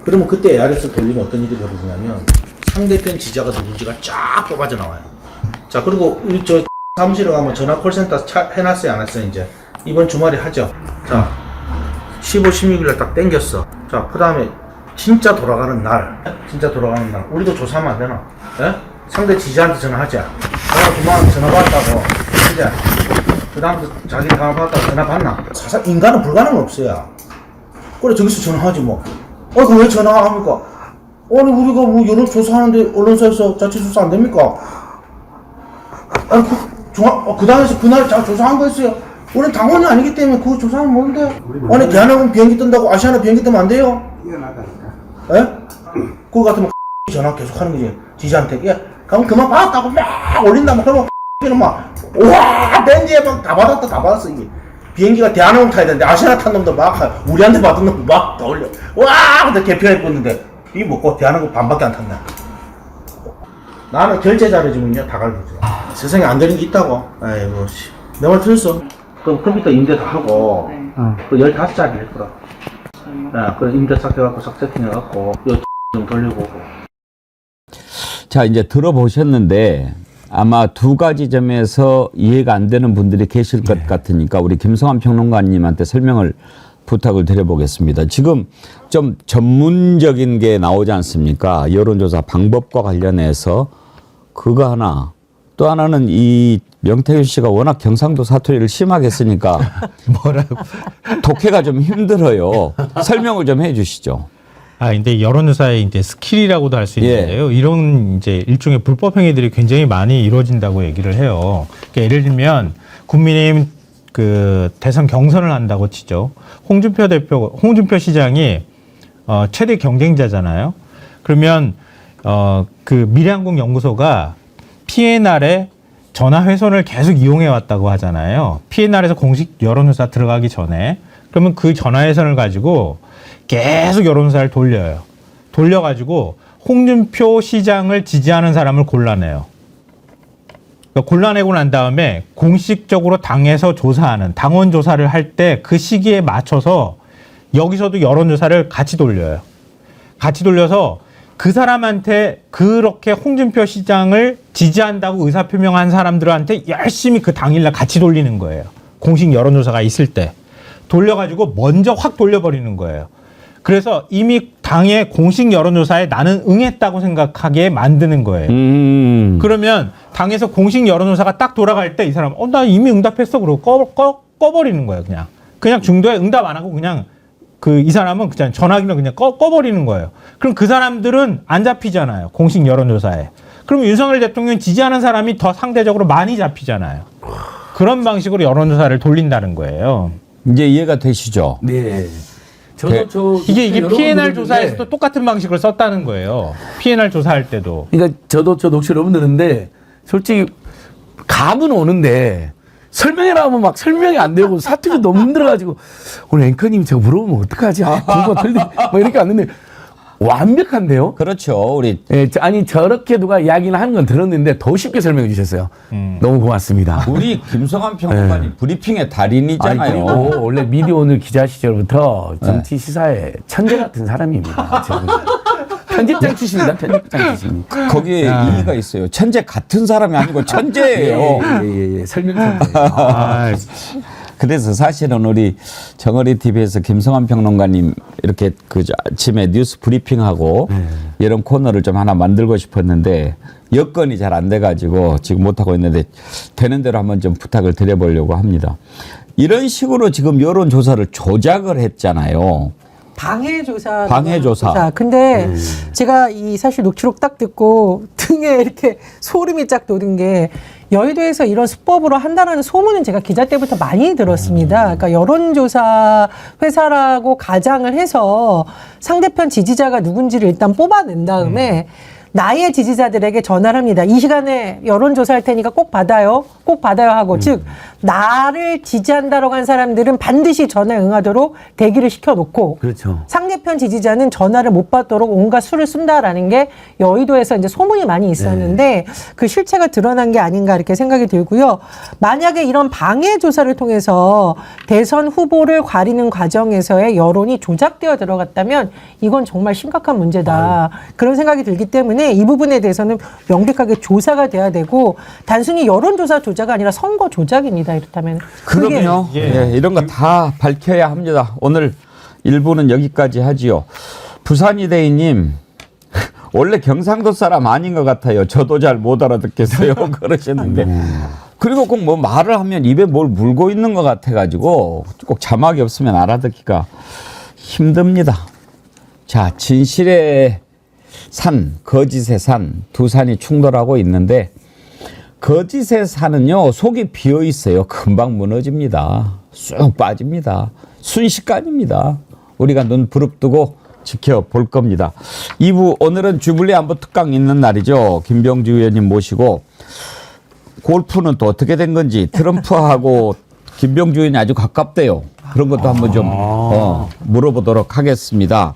그러면 그때 ARS를 돌리면 어떤 일이 벌어지냐면 상대편 지자가 누군지가 쫙 뽑아져 나와요. 자, 그리고 우리 저 사무실에 가면 전화 콜센터 해놨어요, 안 했어요, 이제? 이번 주말에 하죠. 자, 15, 16일에 딱 땡겼어. 자, 그 다음에 진짜 돌아가는 날, 우리도 조사하면 안 되나? 예? 상대 지자한테 전화하자. 그만 전화 받았다고. 하자. 그 다음부터 자기 전화 받았다고 전화 받나? 사실 인간은 불가능은 없어요. 그래, 저기서 전화하지 뭐. 그 왜 전화합니까? 아니, 우리가 뭐 여론조사하는데 언론사에서 자체조사 안 됩니까? 아니, 그 당에서 그날 조사한 거였어요. 우리는 당원이 아니기 때문에 그거 조사하면 뭔데? 아니, 대한항공 비행기 뜬다고 아시아나 비행기 뜨면 안 돼요? 예? 그거 같으면 전화 계속 하는 거지. 지지한테. 예, 그럼 그만 받았다고 막 올린다. 그러면 는 막, 우와! 댄지에 막 다 받았어, 이게. 비행기가 대한항공 타야 되는데 아시아나 탄 놈도 막 우리한테 받은 놈 막 더 올려. 와! 근데 개표해 뻗는데 이 먹고 대한항공 반밖에 안 탔네. 나는 결제 잘해주면요 다 가르쳐줘. 세상에 안 되는 게 있다고. 아이고 씨. 내 말 틀렸어. 그럼 컴퓨터 임대 다 하고 그 15짜리 했더라. 야, 그래 임대 싹 해갖고 싹 세팅해갖고 요 좀 돌려보고. 자, 이제 들어보셨는데 아마 두 가지 점에서 이해가 안 되는 분들이 계실 것 같으니까 우리 김성환 평론가님한테 설명을 부탁을 드려보겠습니다. 지금 좀 전문적인 게 나오지 않습니까? 여론조사 방법과 관련해서 그거 하나, 또 하나는 이 명태균 씨가 워낙 경상도 사투리를 심하게 쓰니까 뭐라고? 독해가 좀 힘들어요. 설명을 좀 해주시죠. 근데 여론조사의 이제 스킬이라고도 할 수 예. 있는데요. 이런 이제 일종의 불법 행위들이 굉장히 많이 이루어진다고 얘기를 해요. 그러니까 예를 들면 국민의힘 그 대선 경선을 한다고 치죠. 홍준표 시장이 최대 경쟁자잖아요. 그러면 그 미래한국 연구소가 PNR에 전화 회선을 계속 이용해 왔다고 하잖아요. PNR에서 공식 여론조사 들어가기 전에. 그러면 그 전화 회선을 가지고 계속 여론조사를 돌려요. 돌려가지고 홍준표 시장을 지지하는 사람을 골라내요. 그러니까 골라내고 난 다음에 공식적으로 당에서 조사하는 당원 조사를 할 때 그 시기에 맞춰서 여기서도 여론조사를 같이 돌려요. 같이 돌려서 그 사람한테 그렇게 홍준표 시장을 지지한다고 의사표명한 사람들한테 열심히 그 당일날 같이 돌리는 거예요. 공식 여론조사가 있을 때. 돌려가지고 먼저 확 돌려버리는 거예요. 그래서 이미 당의 공식 여론조사에 나는 응했다고 생각하게 만드는 거예요. 그러면 당에서 공식 여론조사가 딱 돌아갈 때 이 사람, 나 이미 응답했어. 그러고 꺼버리는 거예요. 그냥 중도에 응답 안 하고 그냥 이 사람은 그냥 전화기를 그냥 꺼버리는 거예요. 그럼 그 사람들은 안 잡히잖아요. 공식 여론조사에. 그럼 윤석열 대통령 지지하는 사람이 더 상대적으로 많이 잡히잖아요. 그런 방식으로 여론조사를 돌린다는 거예요. 이제 이해가 되시죠? 네. 이게 PNR 조사에서도 똑같은 방식을 썼다는 거예요. PNR 조사할 때도. 그러니까 저도 저 녹취 여러분 들었는데 솔직히 감은 오는데 설명해라 하면 막 설명이 안 되고 사투리 너무 힘들어가지고 오늘 앵커님이 저거 물어보면 어떡하지? 공부가 틀리 뭐 이렇게 왔는데 완벽한데요? 그렇죠. 우리 아니 저렇게 누가 이야기를 하는 건 들었는데 더 쉽게 설명해 주셨어요. 너무 고맙습니다. 우리 김성환 평론가님 브리핑의 달인이잖아요. 그리고 원래 미디어 오늘 기자 시절부터 정치 시사에 천재 같은 사람입니다. 저는. 편집장 출신입니다. 편집장 출신. 거기에 이의가 있어요. 천재 같은 사람이 아니고 천재예요. 예. 설명 천재. 그래서 사실은 우리 정어리 TV에서 김성환 평론가님 이렇게 그 아침에 뉴스 브리핑하고 이런 코너를 좀 하나 만들고 싶었는데 여건이 잘 안 돼가지고 지금 못하고 있는데 되는 대로 한번 좀 부탁을 드려보려고 합니다. 이런 식으로 지금 여론조사를 조작을 했잖아요. 방해조사. 방해조사. 근데 제가 이 사실 녹취록 딱 듣고 등에 이렇게 소름이 쫙 돋은 게 여의도에서 이런 수법으로 한다라는 소문은 제가 기자 때부터 많이 들었습니다. 그러니까 여론조사 회사라고 가장을 해서 상대편 지지자가 누군지를 일단 뽑아낸 다음에 나의 지지자들에게 전화를 합니다. 이 시간에 여론조사할 테니까 꼭 받아요. 꼭 받아요 하고. 즉 나를 지지한다라고 한 사람들은 반드시 전화에 응하도록 대기를 시켜놓고 그렇죠. 상대편 지지자는 전화를 못 받도록 온갖 수를 쓴다라는 게 여의도에서 이제 소문이 많이 있었는데 그 실체가 드러난 게 아닌가 이렇게 생각이 들고요. 만약에 이런 방해 조사를 통해서 대선 후보를 가리는 과정에서의 여론이 조작되어 들어갔다면 이건 정말 심각한 문제다. 그런 생각이 들기 때문에 이 부분에 대해서는 명백하게 조사가 돼야 되고 단순히 여론조사 조작이 아니라 선거 조작입니다. 이렇다면. 그럼요. 예, 이런 거 다 밝혀야 합니다. 오늘 1부는 여기까지 하지요. 부산이대희님 원래 경상도 사람 아닌 것 같아요. 저도 잘 못 알아듣겠어요. 그러셨는데. 그리고 꼭 뭐 말을 하면 입에 뭘 물고 있는 것 같아가지고 꼭 자막이 없으면 알아듣기가 힘듭니다. 자, 진실의 산, 거짓의 산, 두 산이 충돌하고 있는데 거짓의 산은요 속이 비어 있어요. 금방 무너집니다. 쑥 빠집니다. 순식간입니다. 우리가 눈 부릅뜨고 지켜볼 겁니다. 2부 오늘은 주블리 안보 특강 있는 날이죠. 김병주 의원님 모시고 골프는 또 어떻게 된 건지 트럼프하고 김병주 의원이 아주 가깝대요. 그런 것도 한번 좀 물어보도록 하겠습니다.